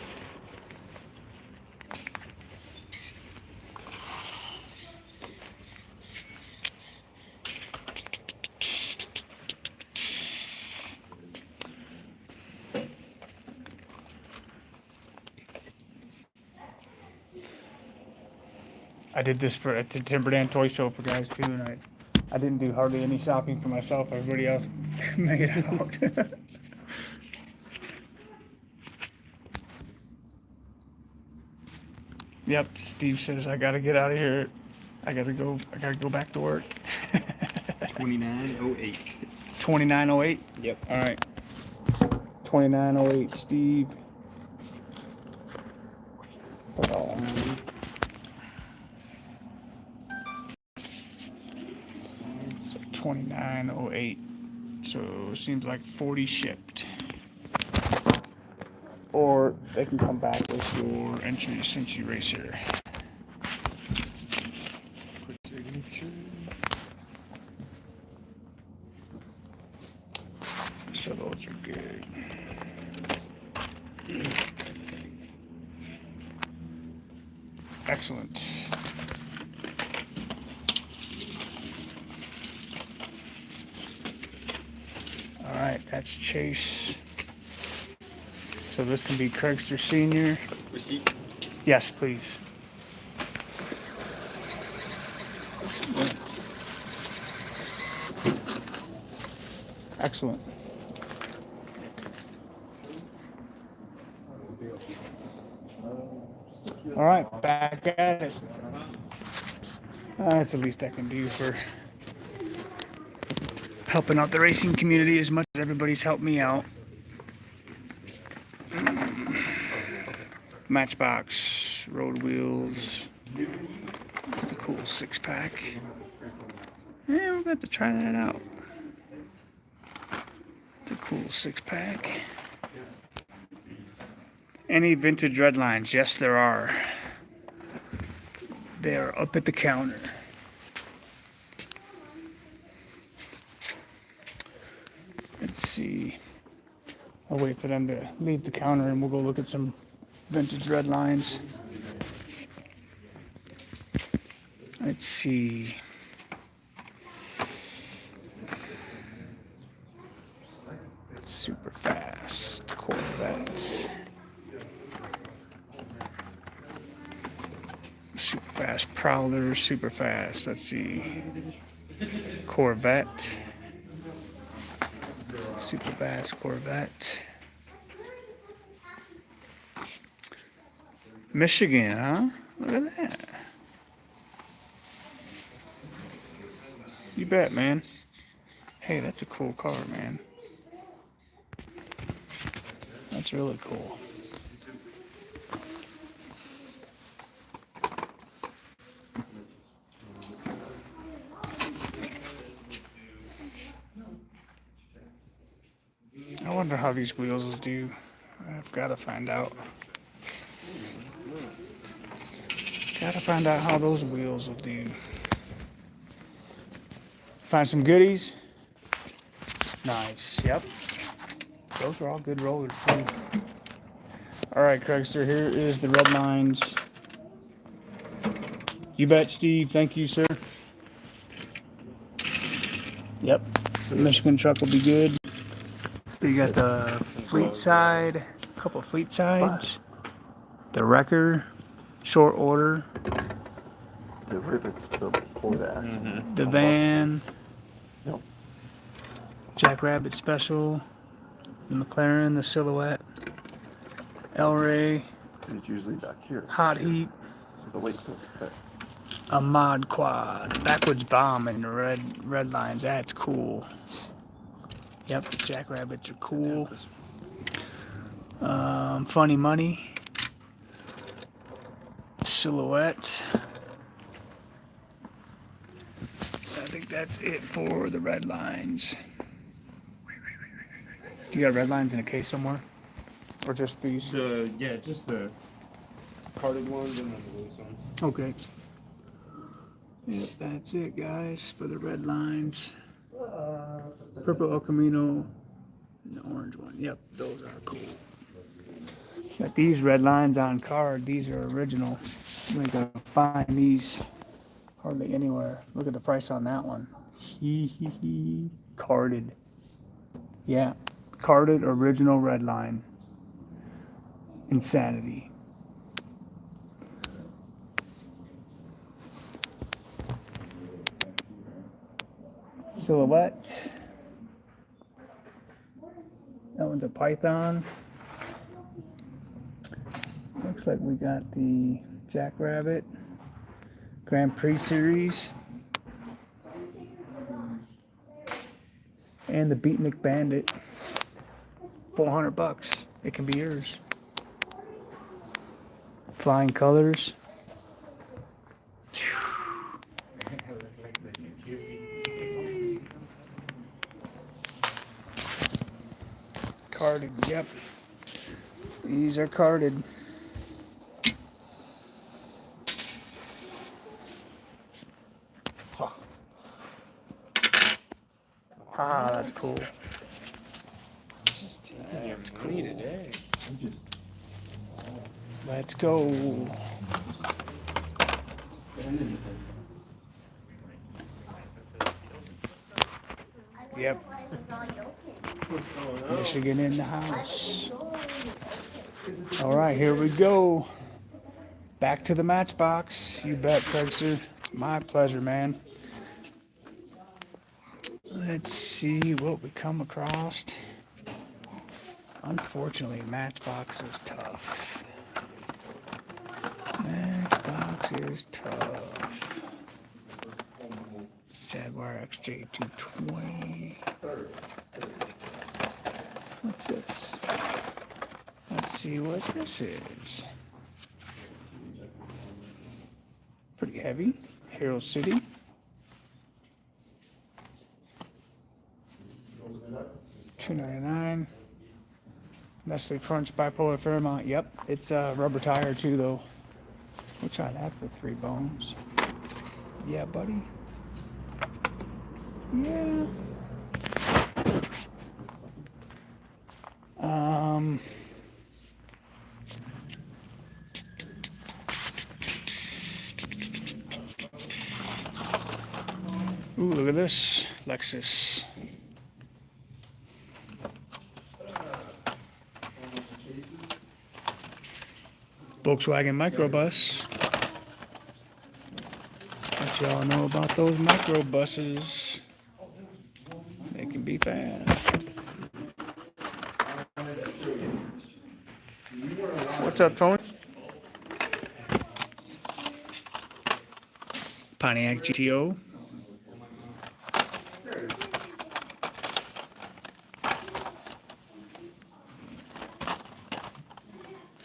I did this for at the Timberland Toy Show for guys too, and I didn't do hardly any shopping for myself. Everybody else made out. Yep, Steve says I gotta get out of here. I gotta go back to work. 2908. 2908? Yep. All right. 2908, Steve. Oh. 2908. So it seems like 40 shipped. Or they can come back with your entry since you race here. Quick signature. So those are good. Excellent. All right, that's Chase. So this can be Craigster Senior. Receipt. Yes, please. Excellent. All right, back at it. That's the least I can do for helping out the racing community as much as everybody's helped me out. Matchbox, road wheels. That's a cool 6-pack. Yeah, we're going to try that out. It's a cool 6-pack. Any vintage red lines? Yes, there are. They are up at the counter. Let's see. I'll wait for them to leave the counter and we'll go look at some vintage red lines. Let's see. Super fast Corvette. Super fast Prowler, super fast. Let's see. Corvette. Super fast Corvette. Michigan, huh? Look at that. You bet, man. Hey, that's a cool car, man. That's really cool. I wonder how these wheels will do. I've got to find out. Got to find out how those wheels will do. Find some goodies. Nice. Yep. Those are all good rollers too. All right, Craigster. Here is the red lines. You bet, Steve. Thank you, sir. Yep. The Michigan truck will be good. You got the fleet side, a couple of fleet sides, the wrecker, short order, The rivets built for the axle. the van, Yep. Jackrabbit Special, the McLaren, the Silhouette, El Rey, So it's usually back here. Hot Heat, So the weight goes there. a Mod Quad, backwards bomb, and the red lines. That's cool. Yep, Jackrabbits are cool. Funny Money, Silhouette. I think that's it for the red lines. Do you got red lines in a case somewhere? Or just these? Yeah, just the carded ones and then the loose ones. Okay. Yep, that's it, guys, for the red lines. Purple El Camino, and the orange one. Yep, those are cool. Got these red lines on card. These are original. You ain't gonna find these hardly anywhere. Look at the price on that one. Carded. Yeah, carded original red line. Insanity. Silhouette. That one's a Python. Looks like we got the Jackrabbit Grand Prix Series and the Beatnik Bandit. $400. It can be yours. Flying Colors. Carded, yep. These are carded. Ah, that's cool. Just taking your money today. Let's go. Yep. Michigan in the house. All right, here we go. Back to the matchbox. You bet, Craigster. It's my pleasure, man. Let's see what we come across. Unfortunately, Matchbox is tough. Matchbox is tough. Jaguar XJ220. What's this? Let's see what this is. Pretty heavy. Hero City. $2.99. Nestle Crunch Bipolar Fairmont. Yep, it's a rubber tire too, though. We'll try that for 3 bones. Yeah, buddy. Yeah. Ooh, look at this Lexus. Volkswagen microbus. Let y'all know about those microbuses. They can be fast. What's up, Tony? Pontiac GTO.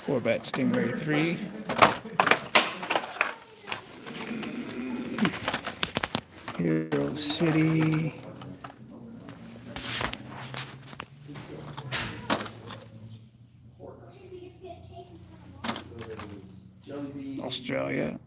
Corvette Stingray 3. Hero City. Australia.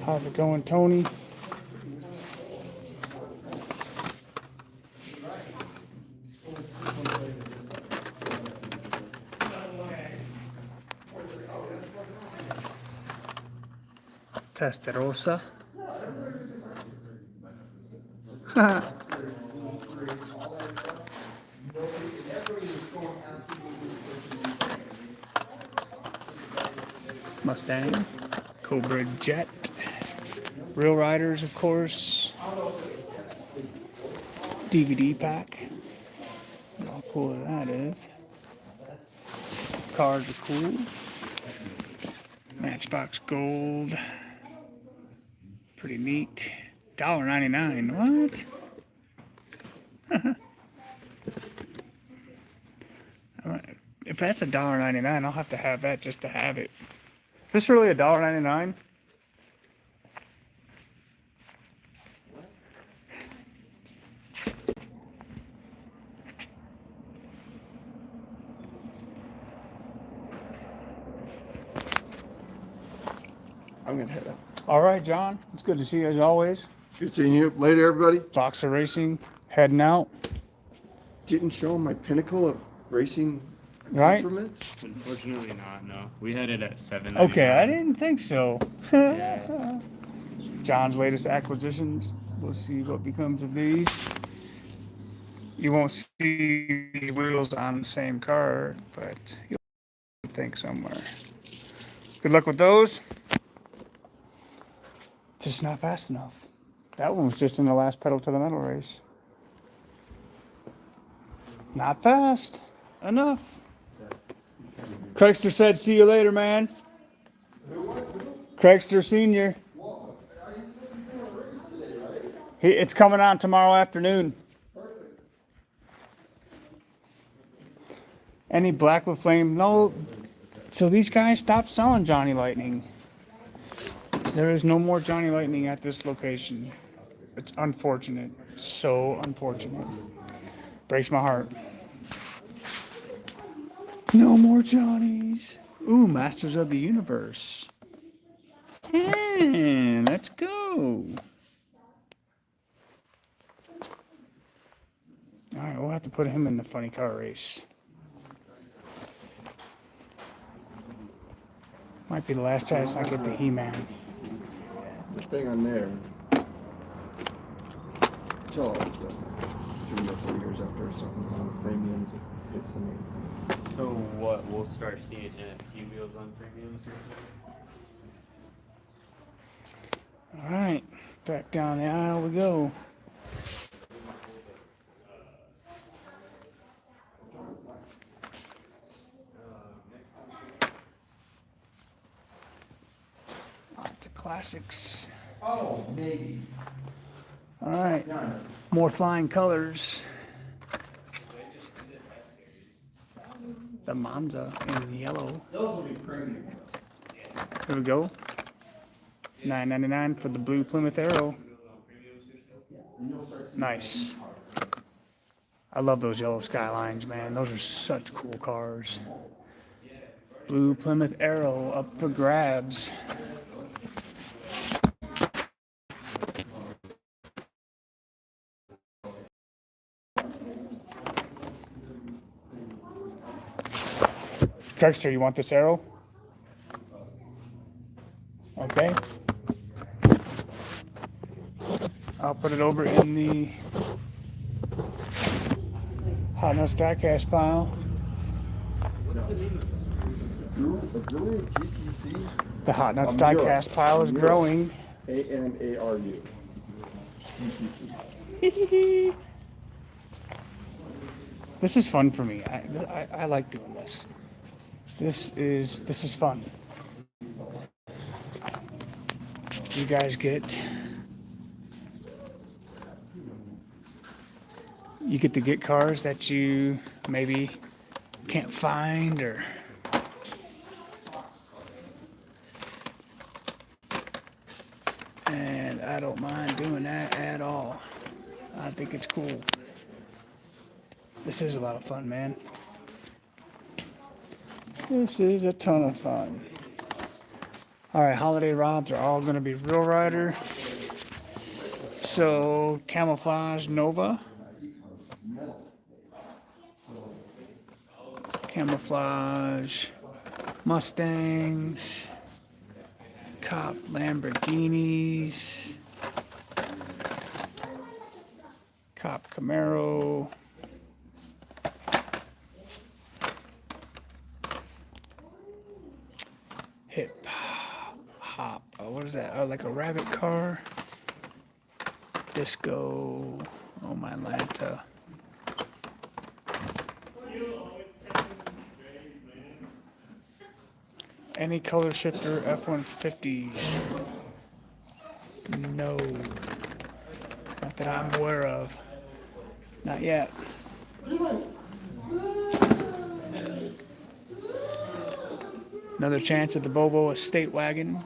How's it going, Tony? Testarossa. Mustang. Cobra Jet. Real Riders, of course. DVD pack. How cool that is. Cars are cool. Matchbox Gold. Pretty neat. $1.99. What? Alright. If that's $1.99, I'll have to have that just to have it. Is this really $1.99? I'm gonna head out. All right, John. It's good to see you as always. Good seeing you. Later, everybody. Boxer Racing heading out. Didn't show my pinnacle of racing Right. accoutrement. Unfortunately not, no. We had it at 7. Okay, I didn't think so. Yeah. John's latest acquisitions. We'll see what becomes of these. You won't see these wheels on the same car, but you'll think somewhere. Good luck with those. Just not fast enough. That one was just in the last pedal to the metal race. Not fast enough. Craigster said, "See you later, man." Craigster Senior. It's coming on tomorrow afternoon. Any black with flame? No. So these guys stopped selling Johnny Lightning. There is no more Johnny Lightning at this location. It's unfortunate. So unfortunate. Breaks my heart. No more Johnnies. Ooh, Masters of the Universe. And let's go. All right, we'll have to put him in the funny car race. Might be the last chance I get the He-Man. The thing on there. Till always does it. 3 or 4 years after something's on premiums, it's the main thing. So what, we'll start seeing NFT wheels on premiums or something? All right, back down the aisle we go. Lots of classics. Oh, maybe. All right, Yeah, I know. more flying colors. The Monza in yellow. Those will be premium. Here we go. $9.99 for the blue Plymouth Arrow. Nice. I love those yellow Skylines, man. Those are such cool cars. Blue Plymouth Arrow up for grabs. Craigster, you want this arrow? Okay. I'll put it over in the Hot Nuts Diecast pile. The Hot Nuts Diecast pile is growing. AMARU. This is fun for me. I like doing this. This is fun. You guys get to get cars that you maybe can't find, or and I don't mind doing that at all. I think it's cool. This is a lot of fun, man. This is a ton of fun. All right, holiday rods are all going to be Real Rider. So, Camouflage Nova. Camouflage Mustangs. Cop Lamborghinis. Cop Camaro. Hip hop. Oh, what is that? Oh, like a rabbit car. Disco. Oh, my Lanta. Any color shifter F-150s? No. Not that I'm aware of. Not yet. Another chance at the Volvo Estate Wagon.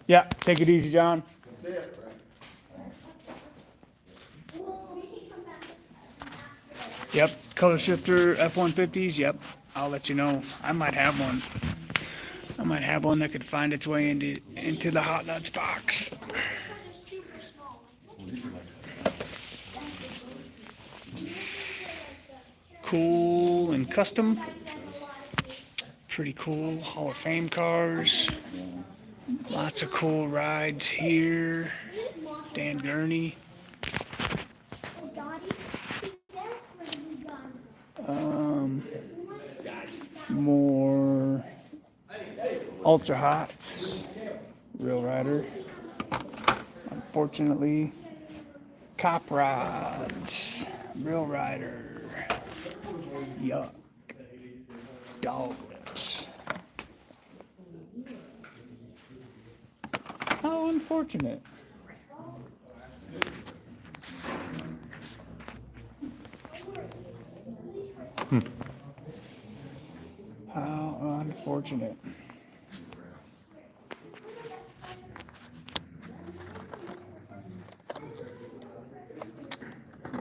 Yeah, take it easy, John. Yep, color shifter F-150s. Yep, I'll let you know. I might have one. I might have one that could find its way into the Hot Nuts box. Cool and custom. Pretty cool Hall of Fame cars. Lots of cool rides here. Dan Gurney. More Ultra Hots. Real Rider. Unfortunately, Cop Rods. Real Rider. Yuck. Dog Lips. How unfortunate. How unfortunate.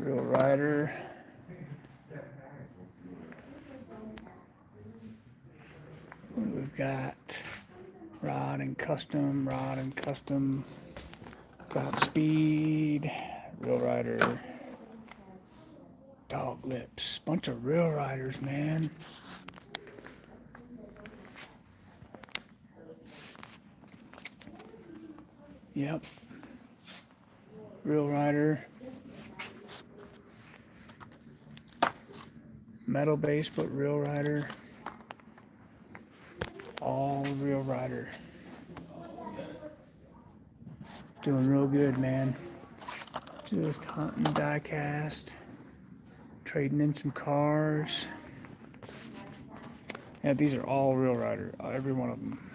Real Rider. We've got Rod and Custom. Got Speed. Real Rider. Dog Lips. Bunch of Real Riders, man. Yep. Real Rider. Metal base, but Real Rider. All Real Rider. Doing real good, man. Just hunting diecast. Trading in some cars. Yeah, these are all Real Rider. Every one of them.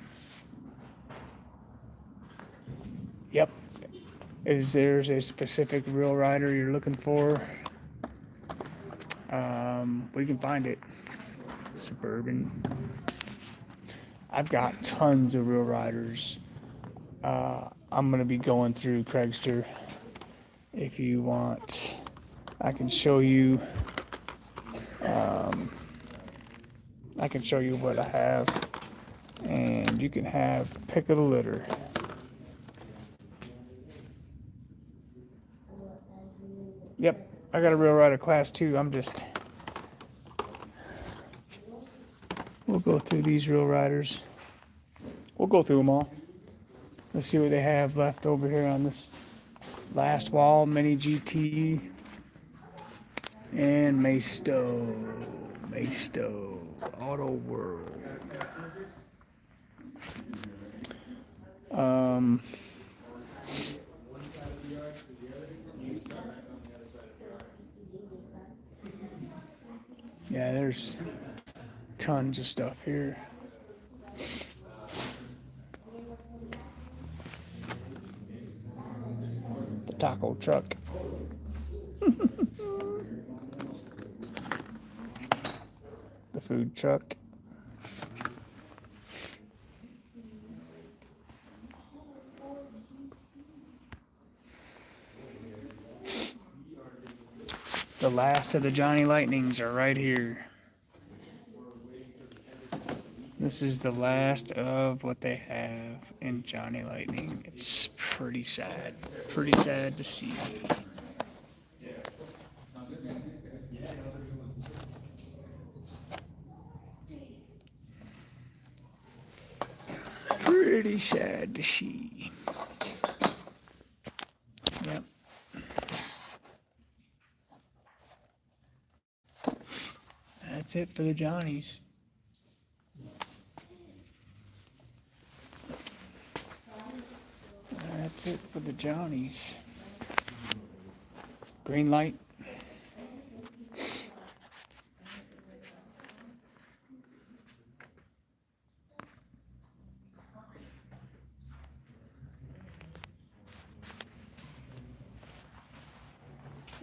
Yep. Is there's a specific Real Rider you're looking for? We can find it. Suburban. I've got tons of Real Riders. I'm gonna be going through Craigster. If you want, I can show you. I can show you what I have, and you can have pick of the litter. Yep, I got a Real Rider Class 2. We'll go through these Real Riders. We'll go through them all. Let's see what they have left over here on this last wall. Mini GT and Maisto. Auto World. Yeah, there's tons of stuff here. The taco truck. The food truck. The last of the Johnny Lightnings are right here. This is the last of what they have in Johnny Lightning. It's pretty sad. Pretty sad to see. Pretty sad to see. Yep. That's it for the Johnnies. That's it for the Johnnies. Green light.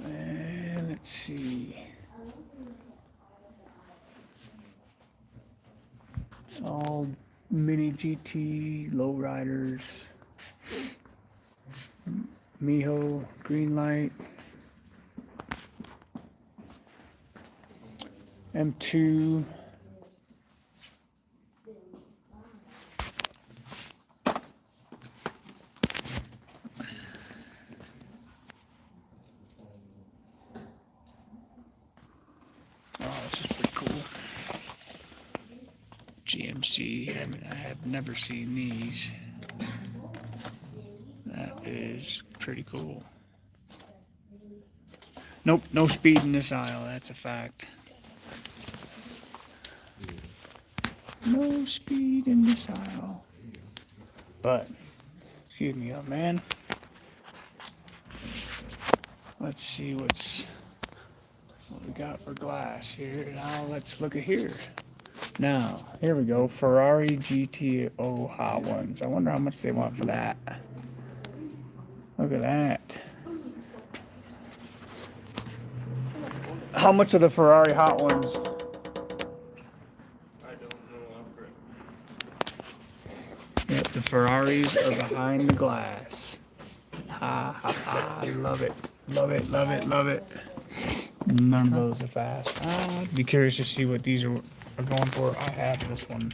And let's see. All mini GT lowriders. Miho, green light. M2. Oh, this is pretty cool. GMC. I have never seen these. That is pretty cool. Nope, no speed in this aisle. That's a fact. No speed in this aisle. But, excuse me, young man. Let's see what we got for glass here. Now let's look at here. Now, here we go. Ferrari GTO Hot Ones. I wonder how much they want for that. Look at that. How much are the Ferrari Hot Ones? Yep, the Ferraris are behind the glass. Ha ha ha, I love it. Love it, love it, love it. None of those are fast. I'd be curious to see what these are going for. I have this one.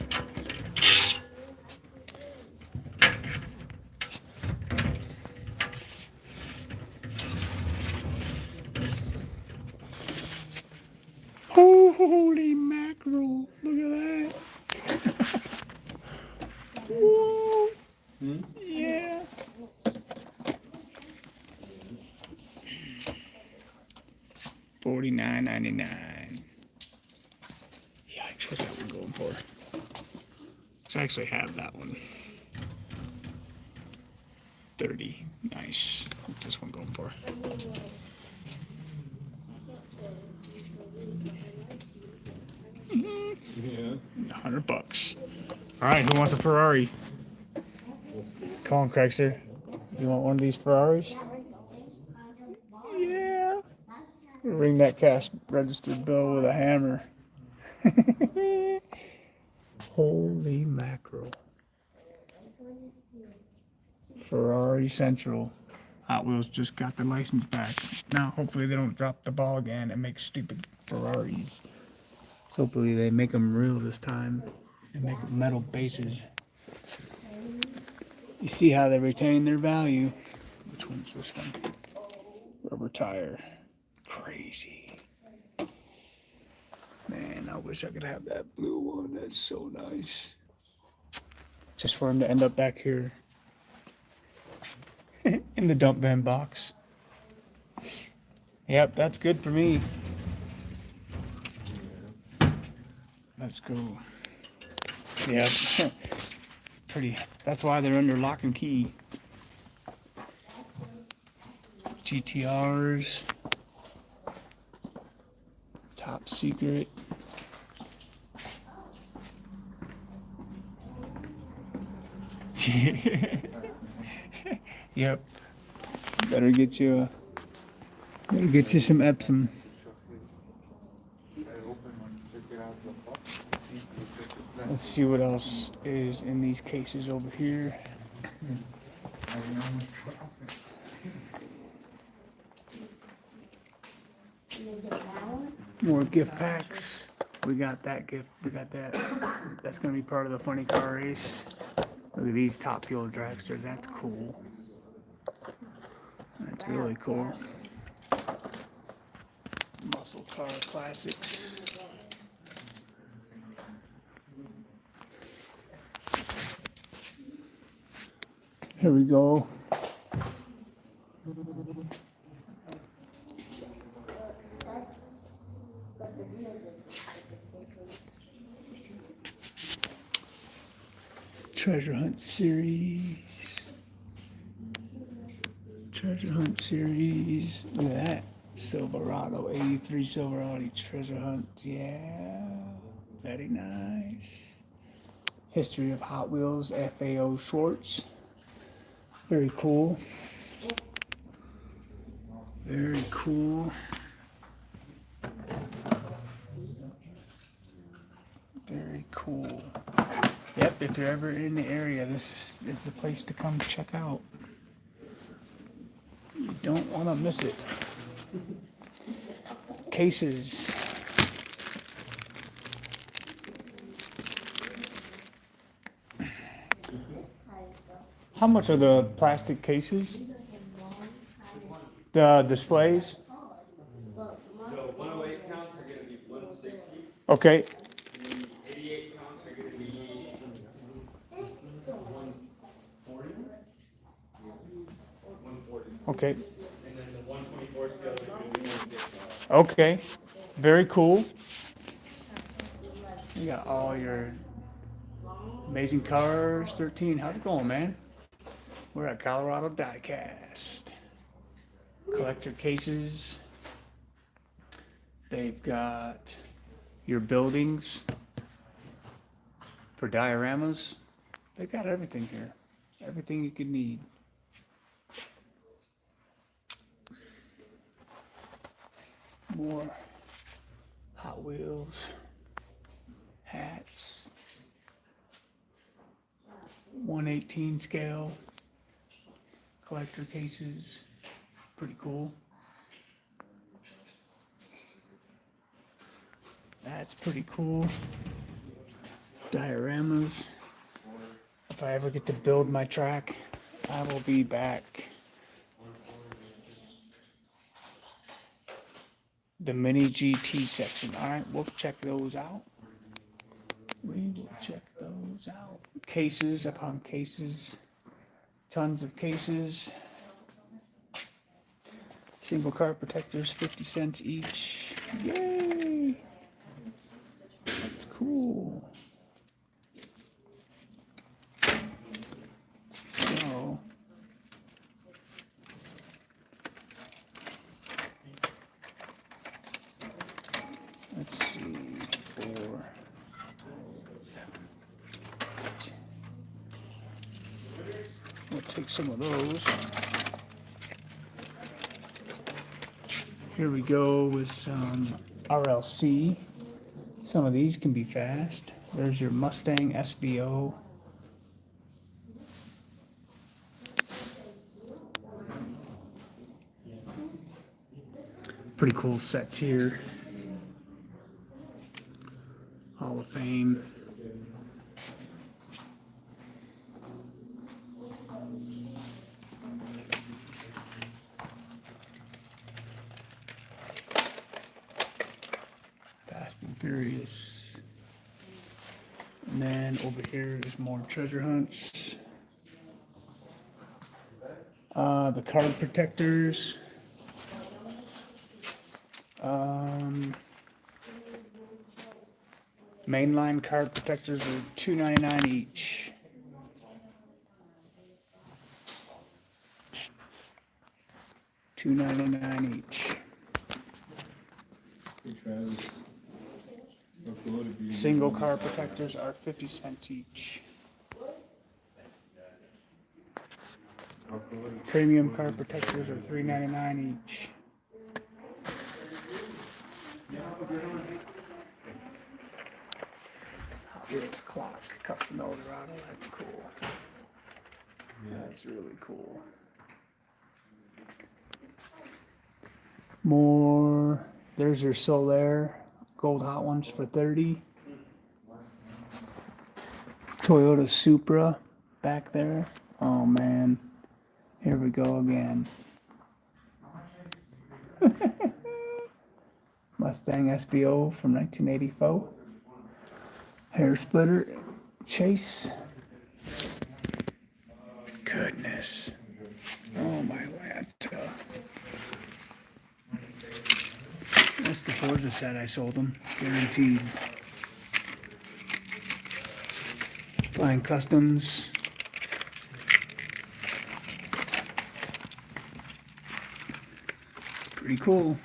Holy mackerel. Look at that. Whoa. Yeah. $49.99. Yikes, what's that one going for? I actually have that one. 30. Nice. What's this one going for? Yeah. $100. All right, who wants a Ferrari? Come on, Craigster. You want one of these Ferraris? Yeah. Ring that cash registered bill with a hammer. Holy mackerel. Ferrari Central. Hot Wheels just got the license back. Now, hopefully they don't drop the ball again and make stupid Ferraris. So hopefully they make them real this time and make metal bases. You see how they retain their value. Which one's this one? Rubber tire. crazy. Man, I wish I could have that blue one. That's so nice. Just for him to end up back here in the dump van box. Yep, that's good for me. Let's go. Yep. Pretty. That's why they're under lock and key. GTRs. Top secret. Yep. Better get you some Epsom. Let's see what else is in these cases over here. More gift packs. We got that gift. We got that. That's gonna be part of the funny car race. Look at these Top Fuel dragsters. That's cool. That's really cool. Muscle car classics. Here we go. Treasure Hunt series. Treasure Hunt series. Look at that. Silverado, 83 Silverado Treasure Hunt. Yeah. Very nice. History of Hot Wheels, FAO Schwartz. Very cool. Very cool. Very cool. Yep, if you're ever in the area, this is the place to come check out. You don't want to miss it. Cases. How much are the plastic cases? The displays? The 108 counts are going to be 160. Okay. The 88 counts are going to be 140. 140. Okay. And then the 124 scales are going to be 150. Okay. Very cool. You got all your amazing cars. 13. How's it going, man? We're at Colorado Diecast. Collector cases. They've got your buildings for dioramas. They got everything here. Everything you could need. More Hot Wheels. Hats. 1/18 scale. Collector cases. Pretty cool. That's pretty cool. Dioramas. If I ever get to build my track, I will be back. The mini GT section. Alright, we'll check those out. We will check those out. Cases upon cases. Tons of cases. Single car protectors, 50 cents each. Yay! That's cool. So, let's see, we'll take some of those. Here we go with some RLC. Some of these can be fast. There's your Mustang SBO. Pretty cool sets here. Hall of Fame. Curious. And then over here is more treasure hunts. The card protectors. Mainline card protectors are $2.99 each. $2.99 each. Single card protectors are 50 cents each. Premium card protectors are $3.99 each. Hot Wheels clock, custom Eldorado, that's cool. That's really cool. More, there's your Solaire gold hot ones for 30. Toyota Supra back there. Oh man, here we go again. Mustang SBO from 1984. Hair splitter chase. Goodness. Oh my Lanta. That's the Forza set I sold them. Guaranteed. Flying Customs. Pretty cool.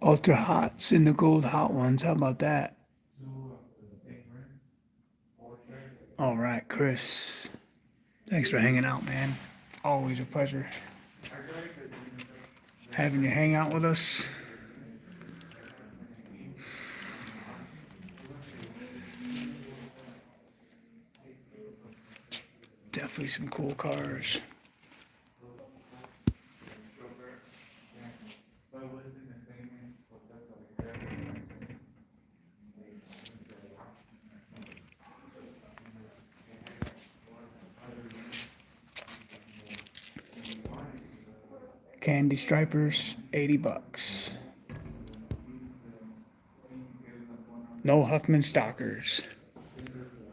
Ultra Hots in the gold hot ones. How about that? All right, Chris. Thanks for hanging out, man. It's always a pleasure having you hang out with us. Definitely some cool cars. Candy stripers, $80. No Huffman stalkers.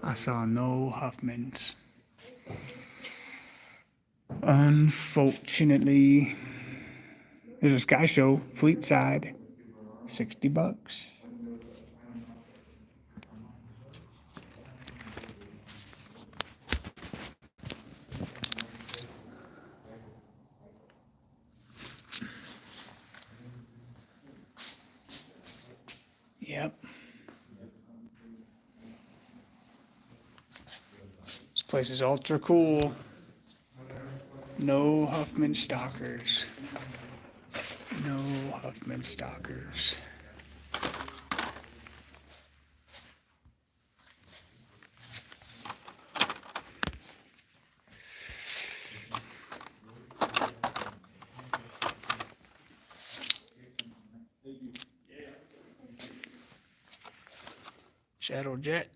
I saw no Huffmans. Unfortunately, there's a Sky Show, Fleet Side, $60. Yep. This place is ultra cool. No Huffman stalkers. No Huffman stalkers. Shadow Jet.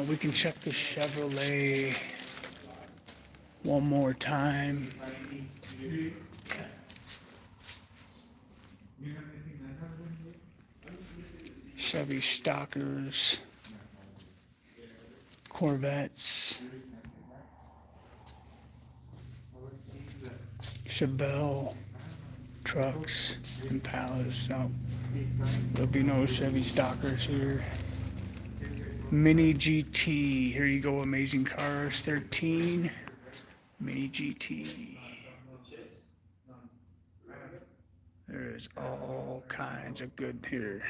We can check the Chevrolet one more time. Chevy Stalkers, Corvettes, Chevelle trucks, Impalas. So there'll be no Chevy Stalkers here. Mini GT. Here you go, Amazing Cars 13. Mini GT. There's all kinds of good here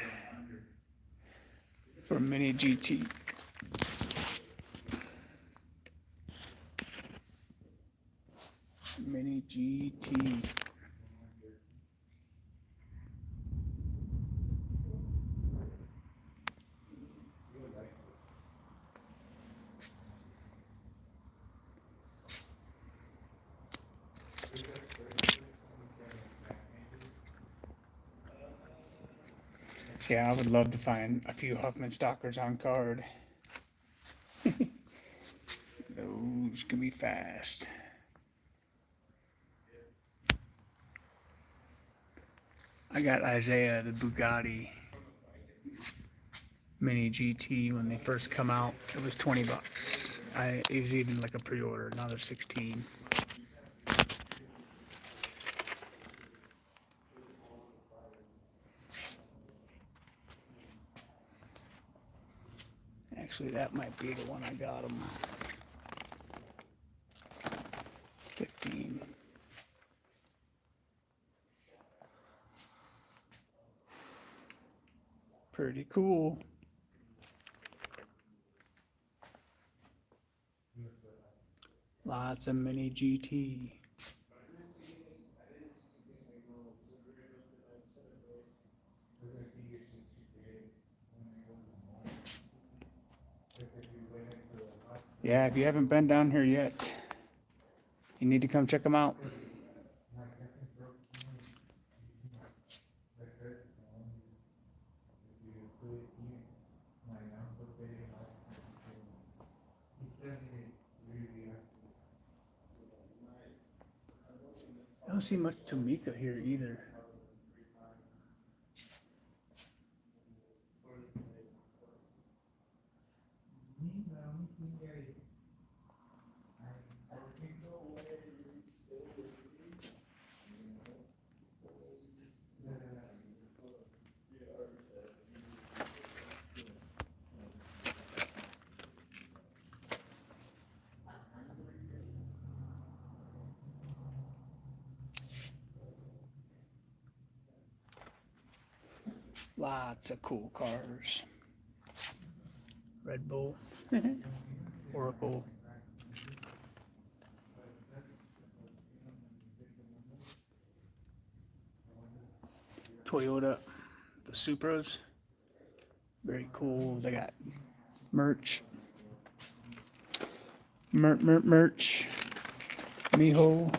for Mini GT. Mini GT. Yeah, I would love to find a few Huffman Stalkers on card. Those can be fast. I got Isaiah, the Bugatti Mini GT when they first come out. It was 20 bucks. It was even like a pre-order, another 16. Actually, that might be the one I got him. 15. Pretty cool. Lots of mini GT. Yeah, if you haven't been down here yet, you need to come check them out. I don't see much Tamika here either. Lots of cool cars. Red Bull, Oracle. Toyota, the Supras. Very cool. They got merch. Merch. Miho,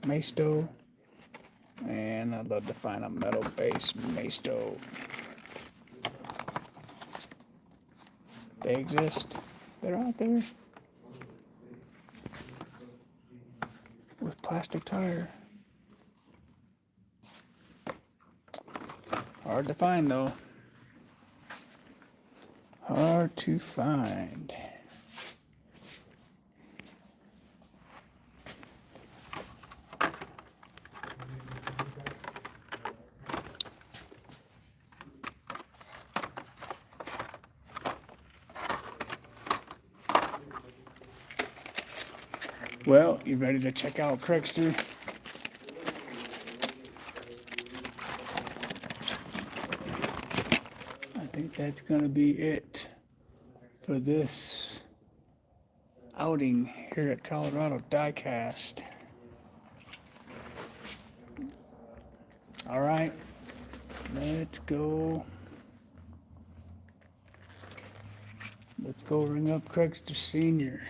Maesto. And I'd love to find a metal base Maesto. They exist. They're out there. With plastic tire. Hard to find though. Hard to find. Well, you ready to check out Craigster? I think that's gonna be it for this outing here at Colorado Diecast. All right, let's go. Let's go ring up Craigster Senior.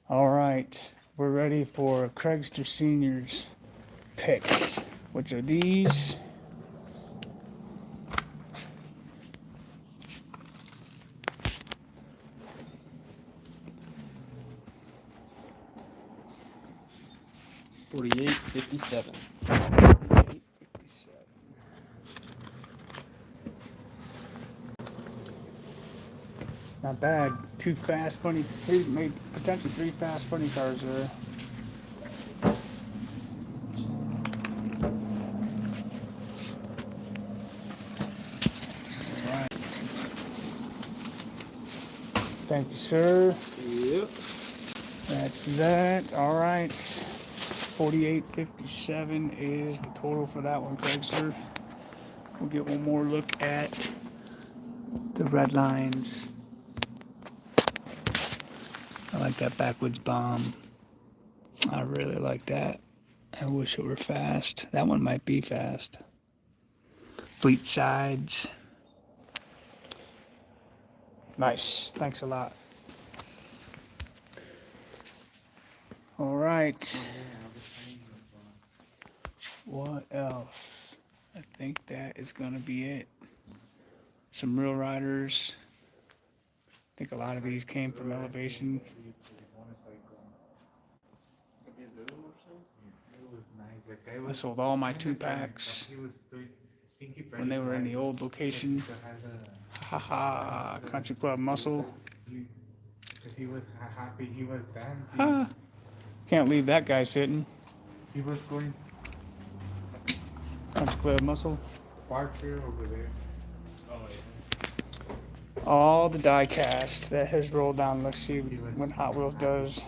All right, we're ready for Craigster Senior's picks, which are these. $48.57. Not bad. Two fast, funny, maybe potentially three fast, funny cars there. All right. Thank you, sir. Yep. That's that. All right. 48.57 is the total for that one, Craigster. We'll get one more look at the red lines. I like that backwoods bomb. I really like that. I wish it were fast. That one might be fast. Fleet sides. Nice. Thanks a lot. All right. What else? I think that is gonna be it. Some real riders. I think a lot of these came from elevation. I sold all my 2-packs when they were in the old location. Haha, Country Club Muscle. Because he was happy, he was dancing. Ha! Can't leave that guy sitting. He was going Country Club Muscle. Parker over there. All the diecast that has rolled down. Let's see when Hot Wheels does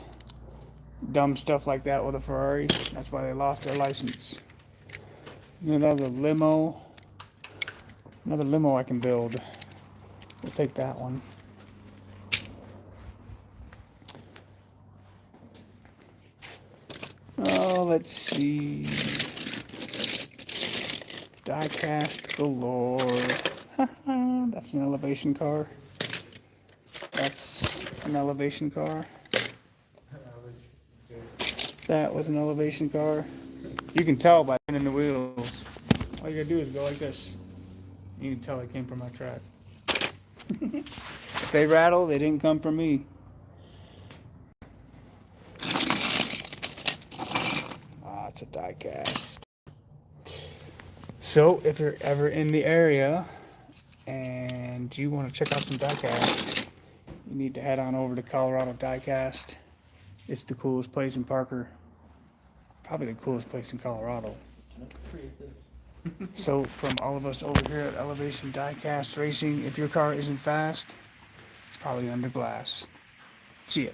dumb stuff like that with a Ferrari. That's why they lost their license. Another limo. Another limo I can build. We'll take that one. Oh, let's see. Diecast galore. That's an elevation car. That's an elevation car. That was an elevation car. You can tell by spinning the wheels. All you gotta do is go like this. You can tell they came from my track. If they rattle, they didn't come from me. It's a diecast. So if you're ever in the area and you want to check out some diecast, you need to head on over to Colorado Diecast. It's the coolest place in Parker. Probably the coolest place in Colorado. So from all of us over here at Elevation Diecast Racing, if your car isn't fast, it's probably under glass. See ya.